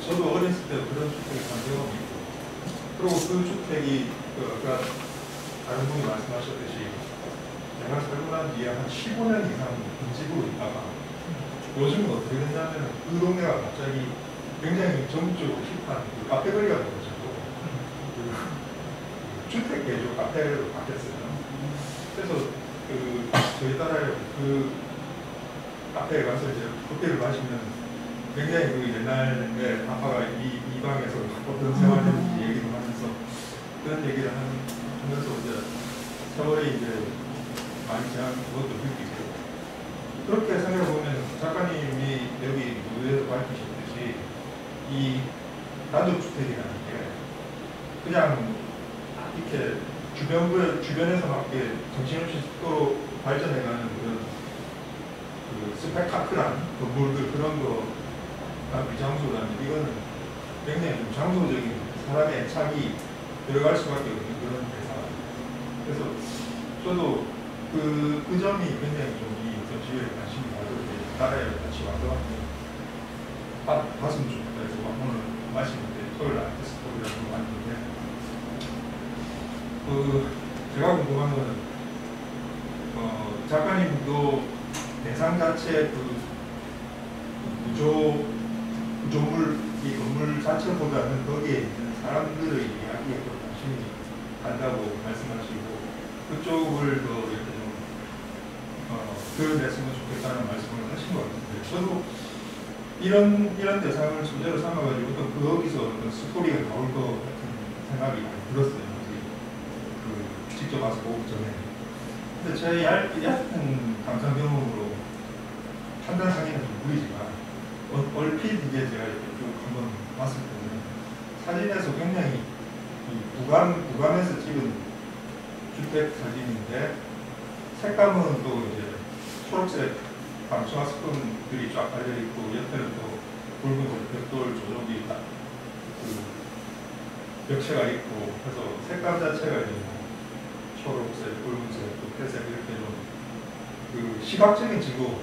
저도 어렸을 때 그런 주택에 간 경험이 있고 그리고 그 주택이 아까 다른 분이 말씀하셨듯이 내가 살고 난 뒤에 한 15년 이상 빈집으로 있다가 요즘은 어떻게 됐냐면 그 동네가 갑자기 굉장히 전국적으로 힙한 카페 거리가 되어가지고 주택 개조 카페로 바뀌었어요. 그래서 저희 딸아이 그 카페에 가서 이제 커피를 마시면 굉장히 그 옛날에 아빠가 이 방에서 어떤 생활했는지 얘기를 하면서 그런 얘기를 하면서 이제 세월이 이제 많이 지난 것도 느끼고 그렇게 생각해 보면 작가님이 여기 무대에서 밝히셨듯이 이 단독주택이라는 게 그냥 이렇게 주변에서 막 정신없이 속도로 발전해가는 그런 그 스펙타클한 건물들 그런 거가 비장소라면 이거는 굉장히 좀 장소적인 사람의 애착이 들어갈 수밖에 없는 그런 대상입니다. 그래서 저도 그 점이 굉장히 좀 이 전시회에 관심이 가지고 딸아이랑 같이 와서 봤으면 좋겠다 해서 오늘 마시는데 토요일 아티스트 프로그램을 왔는데 제가 궁금한 거는 작가님도 대상 자체 구조물 이 건물 자체보다는 거기에 있는 사람들의 이야기에 더 관심이 간다고 말씀하시고 그쪽을 더 이렇게 좀 표현했으면 좋겠다는 말씀을 하신 것 같은데 저도 이런 대상을 소재로 삼아가지고 거기서 어떤 스토리가 나올 것 같은 생각이 많이 들었어요. 직접 와서 보기 전에. 근데 제 얕은 감상 경험으로 판단하기는 좀 무리지만 얼핏 이게 제가 이렇게 쭉 한번 봤을 때는 사진에서 굉장히 이 부감에서 찍은 주택 사진인데 색감은 또 이제 초록색 방수화 스톤들이 쫙 깔려 있고 옆에는 또 붉은색 벽돌 조적이 딱 벽체가 있고 그래서 색감 자체가 이제 초록색, 붉은색, 또 회색 이렇게 좀 그 시각적인 즐거움,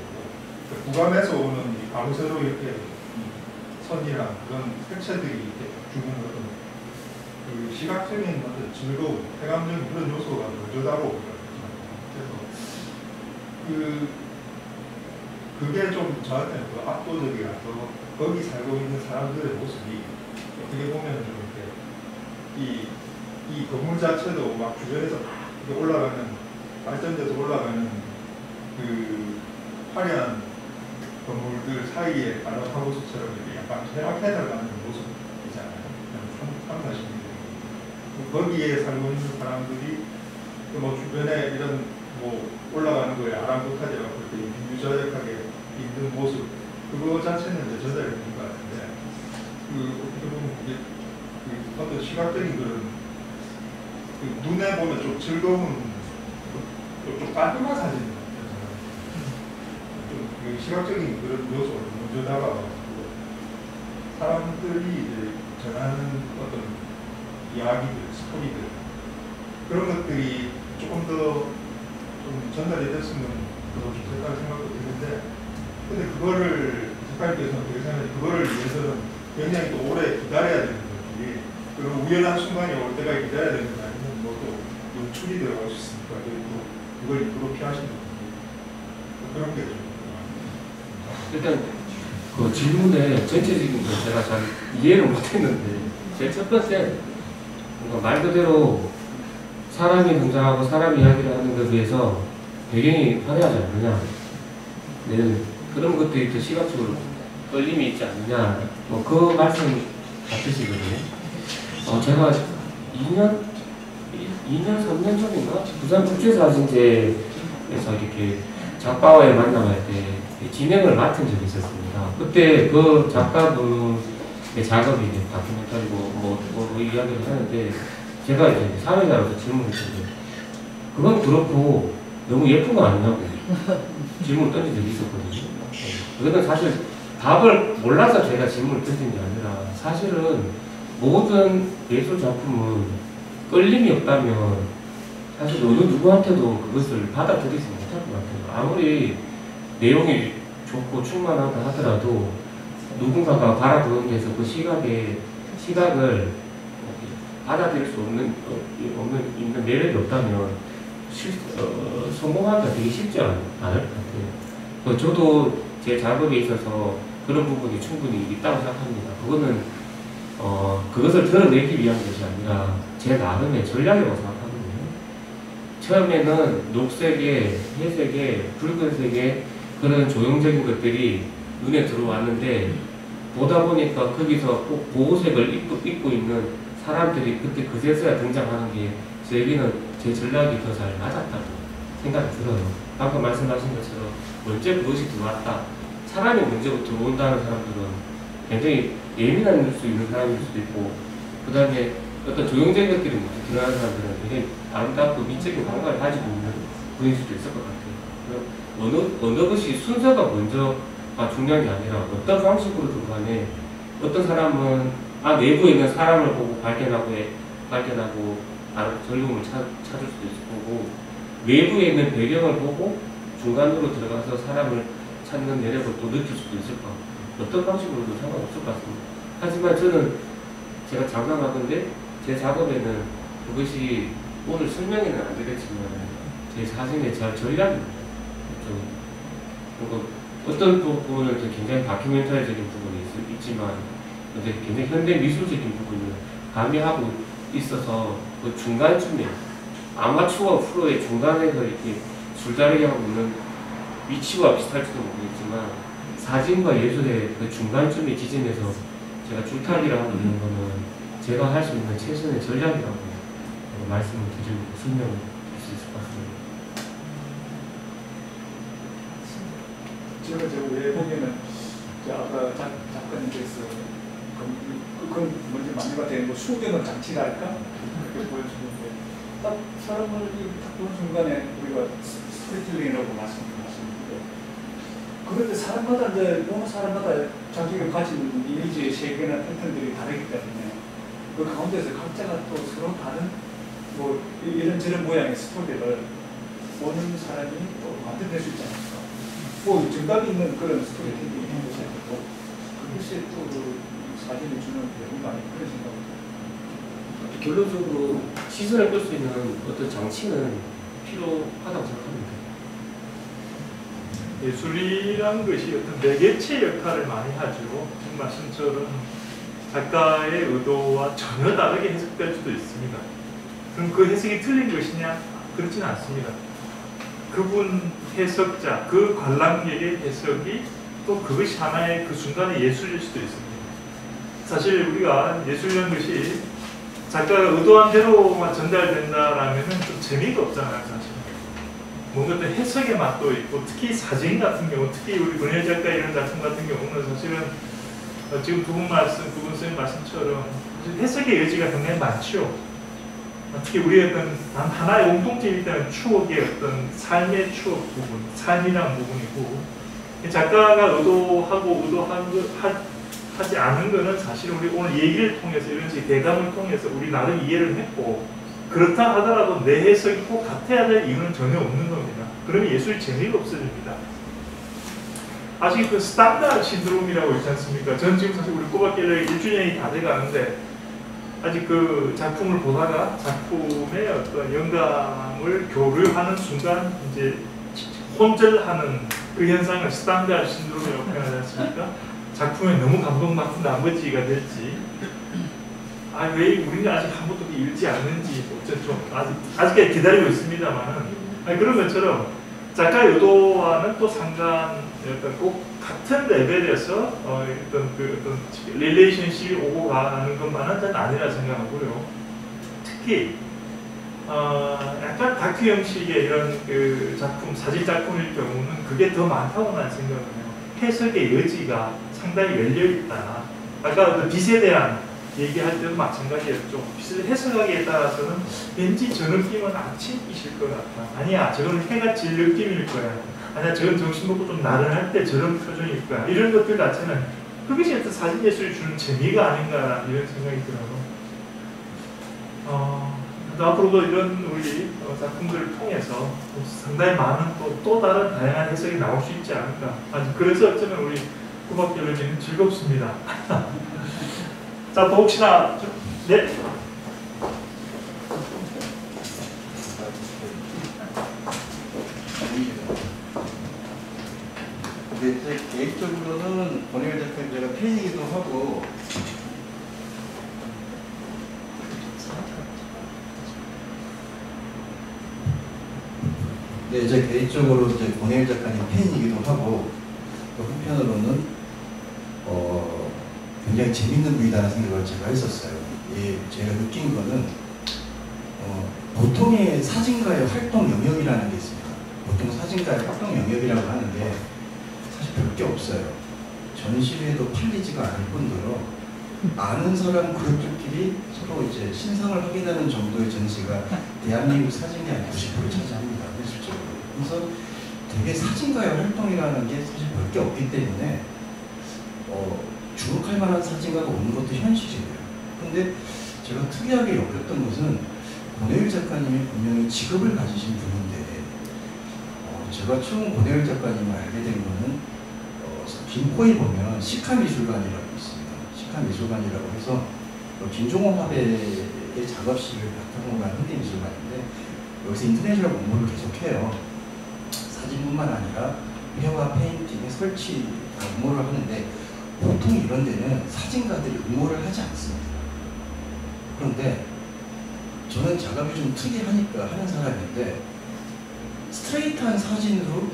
부감에서 오는 이 가로세로 이렇게 선이랑 그런 색채들이 이렇게 주는 어떤 그 시각적인 어떤 즐거움, 쾌감적인 그런 요소가 너저다고 그래서 그게 좀 저한테는 그 압도적이라서 거기 살고 있는 사람들의 모습이 어떻게 보면 좀 이렇게 이 건물 자체도 막 주변에서 올라가는 발전돼서 올라가는 그 화려한 건물들 사이에 아랍하우스처럼 이렇게 약간 퇴락해나가는 모습이잖아요. 그냥 30, 40년 거기에 살고 있는 사람들이 뭐 주변에 이런 뭐 올라가는 거에 아랑곳하지 않고 이렇게 빈유자적하게 있는 모습 그거 자체는 이제 저자의 있는 것 같은데 어떻게 보면 이게 어떤 시각적인 그런 눈에 보면 좀 즐거운 좀 깔끔한 사진 같아요. 좀 시각적인 그런 요소가 먼저 다가와가지고 사람들이 이제 전하는 어떤 이야기들, 스토리들 그런 것들이 조금 더 좀 전달이 됐으면 더 좋겠다는 생각도 드는데 근데 그거를 작가님께서는 어떻게 생각하는지 그거를 위해서는 굉장히 또 오래 기다려야 되는 거지 그리고 우연한 순간이 올 때까지 기다려야 되는 거 아니면 뭐 또 연출이 들어갈 수 있으니까 그리고 그걸 일부러 피하시는 그런 게 좀. 일단 그 질문의 전체적인 걸 제가 잘 이해를 못했는데 제일 첫 번째 그러니까 말 그대로 사람이 등장하고 사람 이야기를 하는 것에 비해서 배경이 화려하지 않느냐, 네, 그런 것들이 더 시각적으로 끌림이 있지 않느냐, 뭐 그 말씀 같으시거든요. 제가 2년 3년 전인가 부산 국제사진제에서 이렇게 작가와의 만남할 때 진행을 맡은 적이 있었습니다. 그때 그 작가분의 작업이 이제 다큐멘터리고 뭐 이야기를 하는데 제가 이제 사회자로서 질문을 했는데 그건 그렇고 너무 예쁜 거 아니냐고 질문을 던진 적이 있었거든요. 그거는 사실 답을 몰라서 제가 질문을 던진 게 아니라 사실은 모든 예술 작품은 끌림이 없다면 사실 어느 누구한테도 그것을 받아들이지 못할 것 같아요. 아무리 내용이 좋고 충만하다 하더라도 누군가가 바라보는 데서 그 시각을 받아들일 수 있는 매력이 없다면 성공하기가 되게 쉽지 않을 것 같아요. 저도 제 작업에 있어서 그런 부분이 충분히 있다고 생각합니다. 그거는 그것을 드러내기 위한 것이 아니라 제 나름의 전략이라고 생각하거든요. 처음에는 녹색에, 회색에, 붉은색에 그런 조형적인 것들이 눈에 들어왔는데 보다 보니까 거기서 꼭 보호색을 입고 있는 사람들이 그때 그제서야 등장하는 게 저에게는 제 전략이 더 잘 맞았다고 생각이 들어요. 방금 말씀하신 것처럼 먼저 그것이 들어왔다. 사람이 먼저 들어온다는 사람들은 굉장히 예민할 수 있는 사람일 수도 있고, 그 다음에 어떤 조형적인 것들이 먼저 드러나는 사람들은 굉장히 아름답고 미적인 감각을 가지고 있는 분일 수도 있을 것 같아요. 어느 것이 순서가 먼저가 중요한 게 아니라 어떤 방식으로든 간에 어떤 사람은 내부에 있는 사람을 보고 발견하고 전lum을 찾을 수도 있을 거고, 외부에 있는 배경을 보고 중간으로 들어가서 사람을 찾는 매력을 또 느낄 수도 있을 것 같고, 어떤 방식으로도 상관없을 것 같습니다. 하지만 저는 제가 장담하건데 제 작업에는 그것이 오늘 설명에는 안 되겠지만 제 사진의 전략입니다. 어떤 부분은 굉장히 다큐멘터리적인 부분이 있지만 굉장히 현대 미술적인 부분을 가미하고 있어서 그 중간쯤에 아마추어 프로의 중간에서 이렇게 줄다리기 하고 있는 위치와 비슷할지도 모르겠지만 사진과 예술의 그 중간쯤의 지점에서 제가 줄타기를 하고 있는 거는 제가 할 수 있는 최선의 전략이라고 말씀을 드리고 설명을 드릴 수 있을 것 같습니다. 제가 왜 보기에는 아까 작가님께서 그건 뭔지 맞는 것 같아요. 뭐 숨겨놓은 장치랄까? 그렇게 보여주는데 딱 사람을 딱 보는 순간에 우리가 스토리텔링이라고 말씀하시는데, 그런데 사람마다 이제 어느 사람마다 자기가 가진 이미지의 세계나 패턴들이 다르기 때문에 그 가운데서 각자가 또 서로 다른 뭐 이런저런 모양의 스토리를 보는 사람이 또 만들어낼 수 있지 않을까. 뭐 정답이 있는 그런 스토리텔링이 있는 것이 아니고 그것이 또 그 사진이 주는 배우가 아닐까 그런 생각입니다. 결론적으로 시선을 끌 수 있는 어떤 장치는 필요하다고 생각합니다. 예술이라는 것이 어떤 매개체 역할을 많이 하죠. 지금 말씀처럼 작가의 의도와 전혀 다르게 해석될 수도 있습니다. 그럼 그 해석이 틀린 것이냐? 그렇지는 않습니다. 그분 해석자, 그 관람객의 해석이 또 그것이 하나의 그 순간의 예술일 수도 있습니다. 사실 우리가 예술이라는 것이 작가가 의도한 대로만 전달된다라면 좀 재미가 없잖아요, 사실. 뭔가 또 해석의 맛도 있고, 특히 사진 같은 경우, 특히 우리 권혜일 작가 이런 작품 같은 경우는 사실은 지금 두 분 선생님 말씀처럼 해석의 여지가 굉장히 많죠. 특히 우리의 어떤 단 하나의 공통점이 있다면 추억의 어떤 삶의 추억 부분, 삶이라는 부분이고, 작가가 의도하고 하지 않은 것은 사실 우리 오늘 얘기를 통해서 이런 식의 대담을 통해서 우리 나름 이해를 했고, 그렇다 하더라도 내 해석이 꼭 같아야 될 이유는 전혀 없는 겁니다. 그러면 예술이 재미가 없어집니다. 아직 그 스탄다드 신드롬이라고 있지 않습니까? 전 지금 사실 우리 꼬박길래 1주년이 다 돼가는데 아직 그 작품을 보다가 작품의 어떤 영감을 교류하는 순간 이제 혼절하는 그 현상을 스탄다드 신드롬이라고 표현하지 않습니까? 작품에 너무 감동받은 나머지가 될지, 아, 왜 우리가 아직 한 번도 읽지 않는지, 좀 아직까지 기다리고 있습니다만은, 아니, 그런 것처럼 작가 의도와는 또 상관, 어떤 꼭 같은 레벨에서 어떤 릴레이션십이 오고 가는 것만은 저는 아니라 생각하고요. 특히 약간 다큐 형식의 이런 그 작품, 사진 작품일 경우는 그게 더 많다고 난 생각을 해요. 해석의 여지가 상당히 열려있다. 아까 그 빛에 대한 얘기할 때도 마찬가지였죠. 빛을 해석하기에 따라서는 왠지 저 느낌은 안 챙기실 것 같아. 아니야, 저건 해가 질 느낌일 거야. 아니야, 저건 점심 먹고 좀 나른할 때 저런 표정일 거야. 이런 것들 자체는 그것이 어떤 사진 예술이 주는 재미가 아닌가 이런 생각이 들어요. 앞으로도 이런 우리 작품들을 통해서 상당히 많은 또 다른 다양한 해석이 나올 수 있지 않을까. 그래서 어쩌면 우리 국악갤러리는 즐겁습니다. 자, 또 혹시나 네. 근데 제 개인적으로는 권혜율 작가님 제가 팬이기도 하고 네, 제 개인적으로 이제 권혜율 작가님 팬이기도 하고 또 한편으로는 굉장히 재밌는 분이라는 생각을 제가 했었어요. 예, 제가 느낀 거는 보통의 사진가의 활동 영역이라는 게 있습니다. 보통 사진가의 활동 영역이라고 하는 게 사실 별게 없어요. 전시회도 팔리지가 않을 뿐더러 아는 사람 그룹들끼리 서로 이제 신상을 확인하는 정도의 전시가 대한민국 사진이 한 90%를 차지합니다. 실질적으로. 그래서 되게 사진가의 활동이라는 게 사실 별게 없기 때문에 주목할 만한 사진가가 없는 것도 현실이에요. 근데 제가 특이하게 여겼던 것은 권혜율 작가님이 분명히 직업을 가지신 분인데 제가 처음 권혜율 작가님을 알게 된 거는 김포에 보면 시카미술관이라고 있습니다. 시카미술관이라고 해서 김종호 화배의 작업실을 바탕으로 한 현대미술관인데 여기서 인터내셔널 공부를 계속해요. 사진뿐만 아니라 회화, 페인팅, 설치 업무를 하는데 보통 이런 데는 사진가들이 응모를 하지 않습니다. 그런데 저는 작업이 좀 특이하니까 하는 사람인데 스트레이트한 사진으로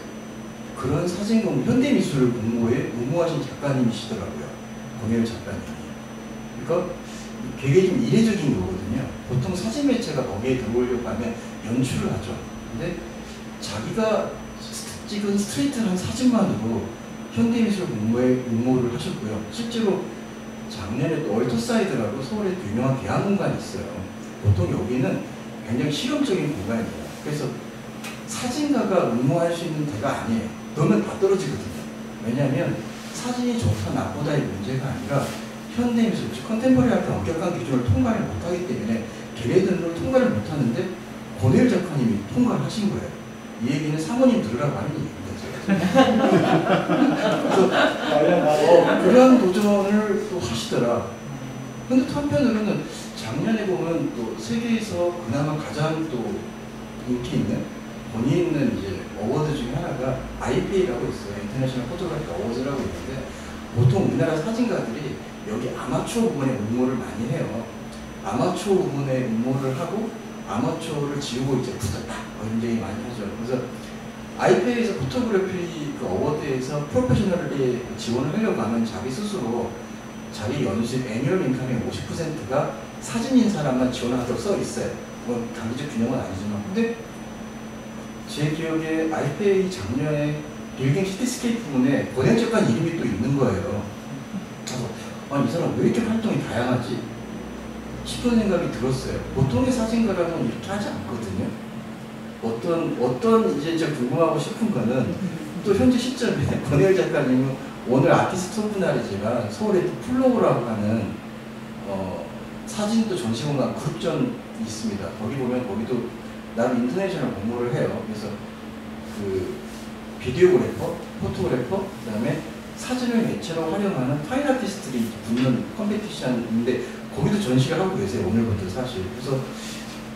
그런 사진 공부, 현대미술 공모에 응모하신 작가님이시더라고요. 권혜율 작가님이. 그러니까 되게 좀 이례적인 거거든요. 보통 사진 매체가 거기에 들어오려고 하면 연출을 하죠. 근데 자기가 찍은 스트레이트한 사진만으로 현대미술 공모에 응모를 하셨고요. 실제로 작년에 또 얼터사이드라고 서울에 또 유명한 개항 공간이 있어요. 보통 여기는 굉장히 실험적인 공간이에요. 그래서 사진가가 응모할 수 있는 데가 아니에요. 너는 다 떨어지거든요. 왜냐하면 사진이 좋다 나쁘다의 문제가 아니라 현대미술, 즉 컨템포러리 아트 엄격한 기준을 통과를 못하기 때문에 걔네들은 통과를 못하는데 권혜율 작가님이 통과를 하신 거예요. 이 얘기는 사모님 들으라고 하는 얘기입니다. 그래서 그러한 도전을 또 하시더라. 근데 또 한편으로는 작년에 보면 또 세계에서 그나마 가장 또 인기 있는 본의 있는 이제 어워드 중에 하나가 IPA라고 있어요. 인터내셔널 포토그래피 어워즈라고 있는데 보통 우리나라 사진가들이 여기 아마추어 부분에 응모를 많이 해요. 아마추어 부분에 응모를 하고 아마추어를 지우고 이제 붙었다. 굉장히 많이 하죠. 그래서 IPA에서 포토그래피 그 어워드에서 프로페셔널에 지원을 하려고 하면 자기 스스로 자기 연수입 애뉴얼 인컴의 50%가 사진인 사람만 지원하도록 써 있어요. 뭐 단기적 균형은 아니지만. 근데 제 기억에 IPA 작년에 빌딩 시티스케이프 부분에 권혜율 작가 이름이 또 있는 거예요. 그래서 이 사람 왜 이렇게 활동이 다양하지? 싶은 생각이 들었어요. 보통의 사진가라면 이렇게 하지 않거든요. 어떤 이제 제가 궁금하고 싶은 거는 또 현재 시점에 권혜율 작가님은 오늘 아티스트 오브 날이지만 서울에 또 플로우라고 하는 사진도 전시공간 그룹전이 있습니다. 거기 보면 거기도 나름 인터내셔널 공모를 해요. 그래서 그 비디오그래퍼, 포토그래퍼, 그 다음에 사진을 매체로 활용하는 파인 아티스트들이 붙는 컴페티션인데 거기도 전시를 하고 계세요. 오늘부터 사실. 그래서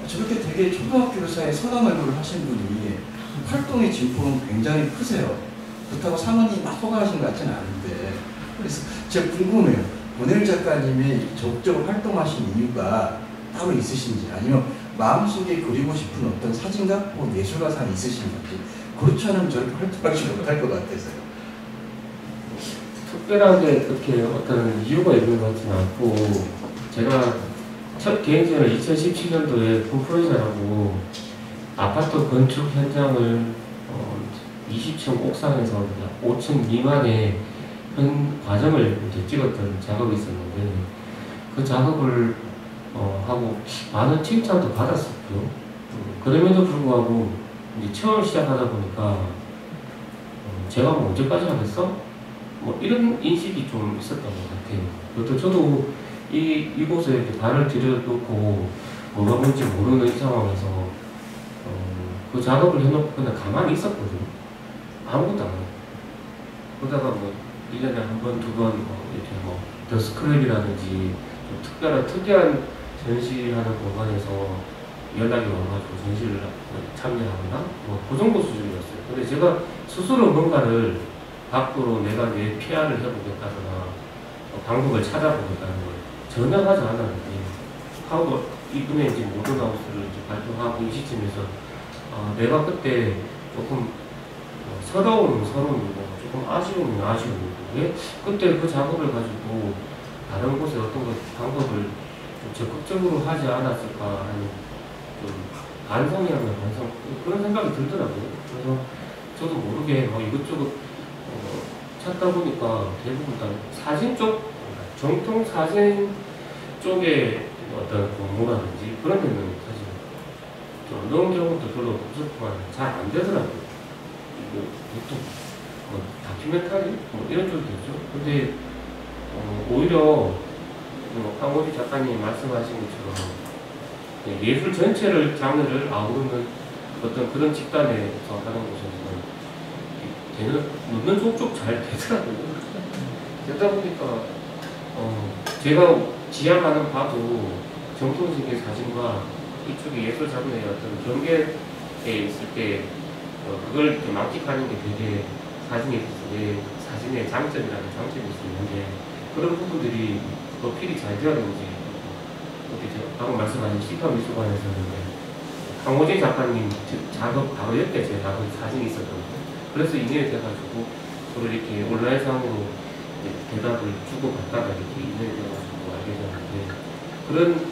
저렇게 되게 초등학교 사이에 선한 얼굴을 하신 분이 활동의 진폭은 굉장히 크세요. 그렇다고 사모님이 막 허가하신 것 같지는 않은데. 그래서 제가 궁금해요. 권혜율 작가님이 적극적으로 활동하신 이유가 따로 있으신지, 아니면 마음속에 그리고 싶은 어떤 사진가 혹은 예술가상이 있으신 건지, 그렇지 않으면 저렇게 활동하지 못할 것 같아서요. 특별하게 그렇게 어떤 이유가 있는 것 같지는 않고, 제가 첫 개인적으로 2017년도에 홈프로젝트라고 아파트 건축 현장을 20층 옥상에서 5층 미만의 현 과정을 이제 찍었던 작업이 있었는데, 그 작업을 하고 많은 칭찬도 받았었고요. 그럼에도 불구하고 이제 처음 시작하다 보니까 제가 뭐 언제까지 하겠어? 뭐 이런 인식이 좀 있었던 것 같아요. 그것도 저도 이곳에 이렇게 발을 들여놓고 뭐가 뭔지 모르는 이 상황에서 그 작업을 해놓고 그냥 가만히 있었거든요. 아무것도 안 하고. 그러다가 뭐 1년에 한 번, 두 번 이렇게 뭐 더 스크랩이라든지 좀 특이한 전시하는 공간에서 연락이 와가지고 전시를 참여하거나 뭐 그 정도 수준이었어요. 근데 제가 스스로 뭔가를 밖으로 내가 내 PR을 해보겠다거나 방법을 찾아보겠다는 걸 전혀 하지 않았는데, 하고 이번에 이제 모던하우스를 이제 발표하고 이 시점에서 내가 그때 조금 서러움은 서러움이고 조금 아쉬움은 아쉬움이고, 왜 그때 그 작업을 가지고 다른 곳에 어떤 방법을 좀 적극적으로 하지 않았을까 하는 좀 반성이라면 반성, 그런 생각이 들더라고요. 그래서 저도 모르게 이것저것 찾다 보니까 대부분 다 사진 쪽, 정통 사진 쪽에 어떤 공모라든지 그런 데는 사실 좀 어려운 경우도 별로 없었지만 잘 안 되더라고요. 보통 다큐멘터리 이런 쪽이 되죠. 근데 오히려 황호지 작가님 말씀하신 것처럼 예술 전체를 장르를 아우르는 어떤 그런 집단에서 하는 곳에서는 넣는 쪽쪽 잘 되더라고요. 되다 보니까 제가 지향하는 바도 정통식의 사진과 이쪽의 예술 장르의 어떤 경계에 있을 때 그걸 이렇게 만끽하는 게 되게 사진의 장점이라는 장점이 있는데, 그런 부분들이 어필이 잘 되어야 되는지, 방금 말씀하신 시카미술관에서는 황호진 작가님 작업 바로 옆에 제 작업 사진이 있었거든요. 그래서 인연이 돼가지고 서로 이렇게 온라인상으로 대답을 주고 받다가 이렇게 인연이 돼가지고 알게 됐는데, 그런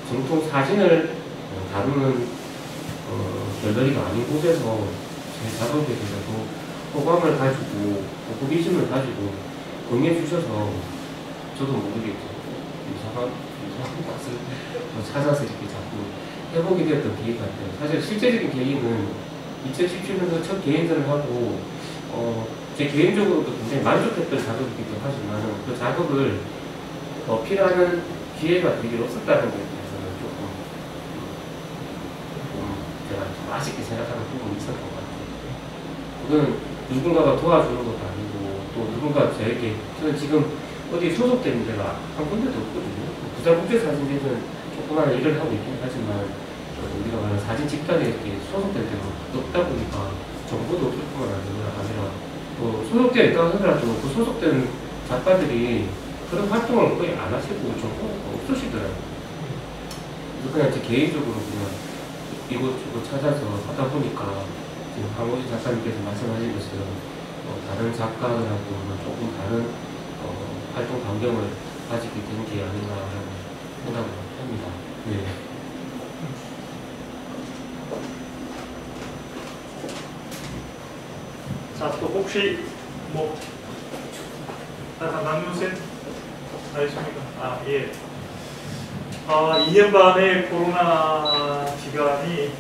정통 사진을 다루는 별다리가 아닌 곳에서 제 작업에 대해서도 호감을 가지고 호기심을 가지고 응해 주셔서 저도 모르게 이상한 것을 찾아서 이렇게 자꾸 해보게 되었던 계기가 있어요. 사실 실제적인 계기는 2017년도 첫 개인전을 하고 제 개인적으로도 굉장히 만족했던 작업이기도 하지만 그 작업을 어필하는 기회가 되게 없었다는 것에 대해서는 조금 제가 좀 아쉽게 생각하는 부분이 있었던 것 같아요. 그건 누군가가 도와주는 것도 아니고, 또 누군가 저는 지금 어디 소속된 데가 한 군데도 없거든요. 부산국제사진제는 조그마한 일을 하고 있긴 하지만 우리가 말하는 사진 집단에 이렇게 소속된 데가 없다 보니까 정보도 없을 뿐만 아니라 또 소속되어 있다고 하더라도 그 소속된 작가들이 그런 활동을 거의 안 하시고 정보가 없으시더라고요. 그래서 그냥 제 개인적으로 그냥 이곳저곳 찾아서 하다 보니까 지금 황호진 작가님께서 말씀하신 것처럼 다른 작가들하고는 조금 다른 활동 반경을 가지게 된 게 아닌가라는 생각을 합니다. 네. 자, 또 혹시 뭐 남윤생 알겠습니까? 예. 2년 반의 코로나 기간이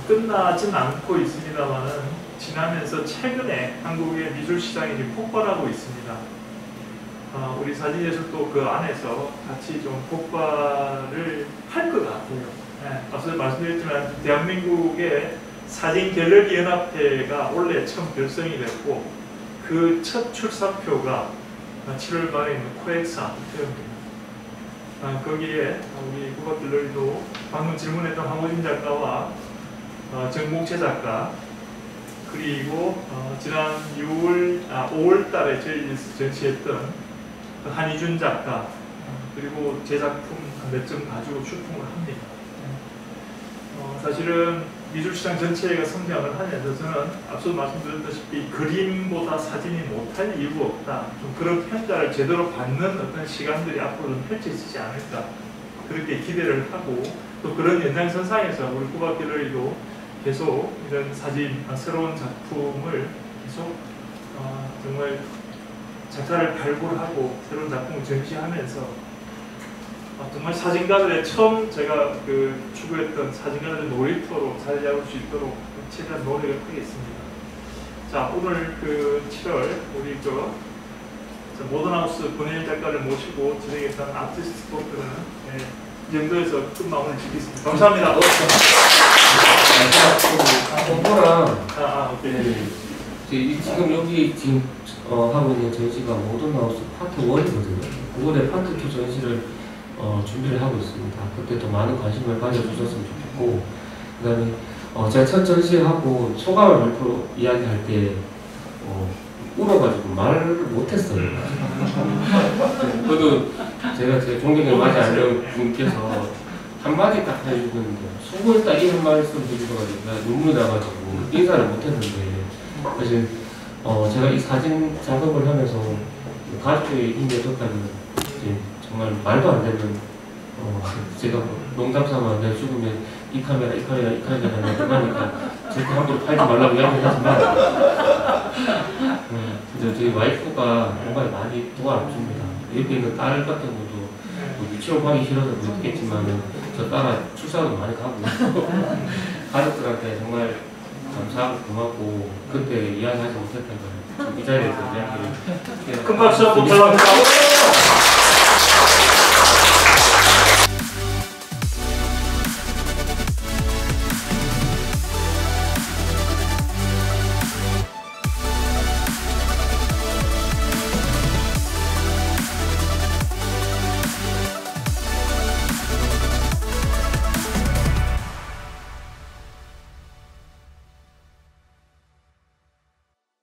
끝나진 않고 있습니다만은 지나면서 최근에 한국의 미술 시장이 폭발하고 있습니다. 우리 사진예술도 그 안에서 같이 좀 폭발을 할 것 같아요. 네, 앞서 말씀드렸지만 대한민국의 사진갤러리연합회가 올해 처음 결성이 됐고 그 첫 출사표가 7월 말에 있는 코엑스 아트페어입니다. 거기에 우리 국악갤러리도 방금 질문했던 황호진 작가와 정봉채 작가, 그리고 지난 5월 달에 저희에서 전시했던 한희준 작가, 그리고 제 작품 몇 점 가지고 출품을 합니다. 사실은 미술시장 전체가 성장을 하면서 저는 앞서 말씀드렸다시피 그림보다 사진이 못할 이유가 없다. 좀 그런 평가를 제대로 받는 어떤 시간들이 앞으로는 펼쳐지지 않을까, 그렇게 기대를 하고, 또 그런 연장선상에서 우리 국악갤러리도 계속 이런 사진, 새로운 작품을 계속 정말 작가를 발굴하고 새로운 작품을 전시하면서 정말 사진가들의 처음 제가 추구했던 사진가들의 놀이터로 자리 잡을 수 있도록 최대한 노력을 하겠습니다. 자, 오늘 7월 우리 모던하우스 권혜일 작가를 모시고 진행했던 아티스트 토크는 이 정도에서 끝마무리 짓겠습니다. 감사합니다. 오케이. 지금 여기 하고 있는 전시가 모던하우스 파트 1이거든요. 9월에 파트 2 전시를 준비를 하고 있습니다. 그때도 많은 관심을 가져주셨으면 좋겠고, 그 다음에 제가 첫 전시하고 소감을 발표 이야기할 때 울어가지고 말을 못했어요. 저도 제가 제 존경에 맞지 않는 분께서 한마디 딱 해주셨는데 속을 딱 이 한 말씀 해주셔가지고 내가 눈물이 나가지고 인사를 못했는데, 사실 제가 이 사진 작업을 하면서 가족의 힘에 덕하면 정말 말도 안 되는 제가 농담 삼아 내 죽으면 이 카메라 그러니까 절대 함부로 팔지 말라고 이야기를 하지만 저희 와이프가 정말 많이 도와줍니다. 옆에 있는 딸 같은 것도 유치원 가기 싫어서 못했겠지만 저 딸아 출산도 많이 가고 가족들한테 정말 감사하고 고맙고 그때 이야기하지 못했던 걸 이 자리에서 이야기를 큰 박수 부탁드립니다.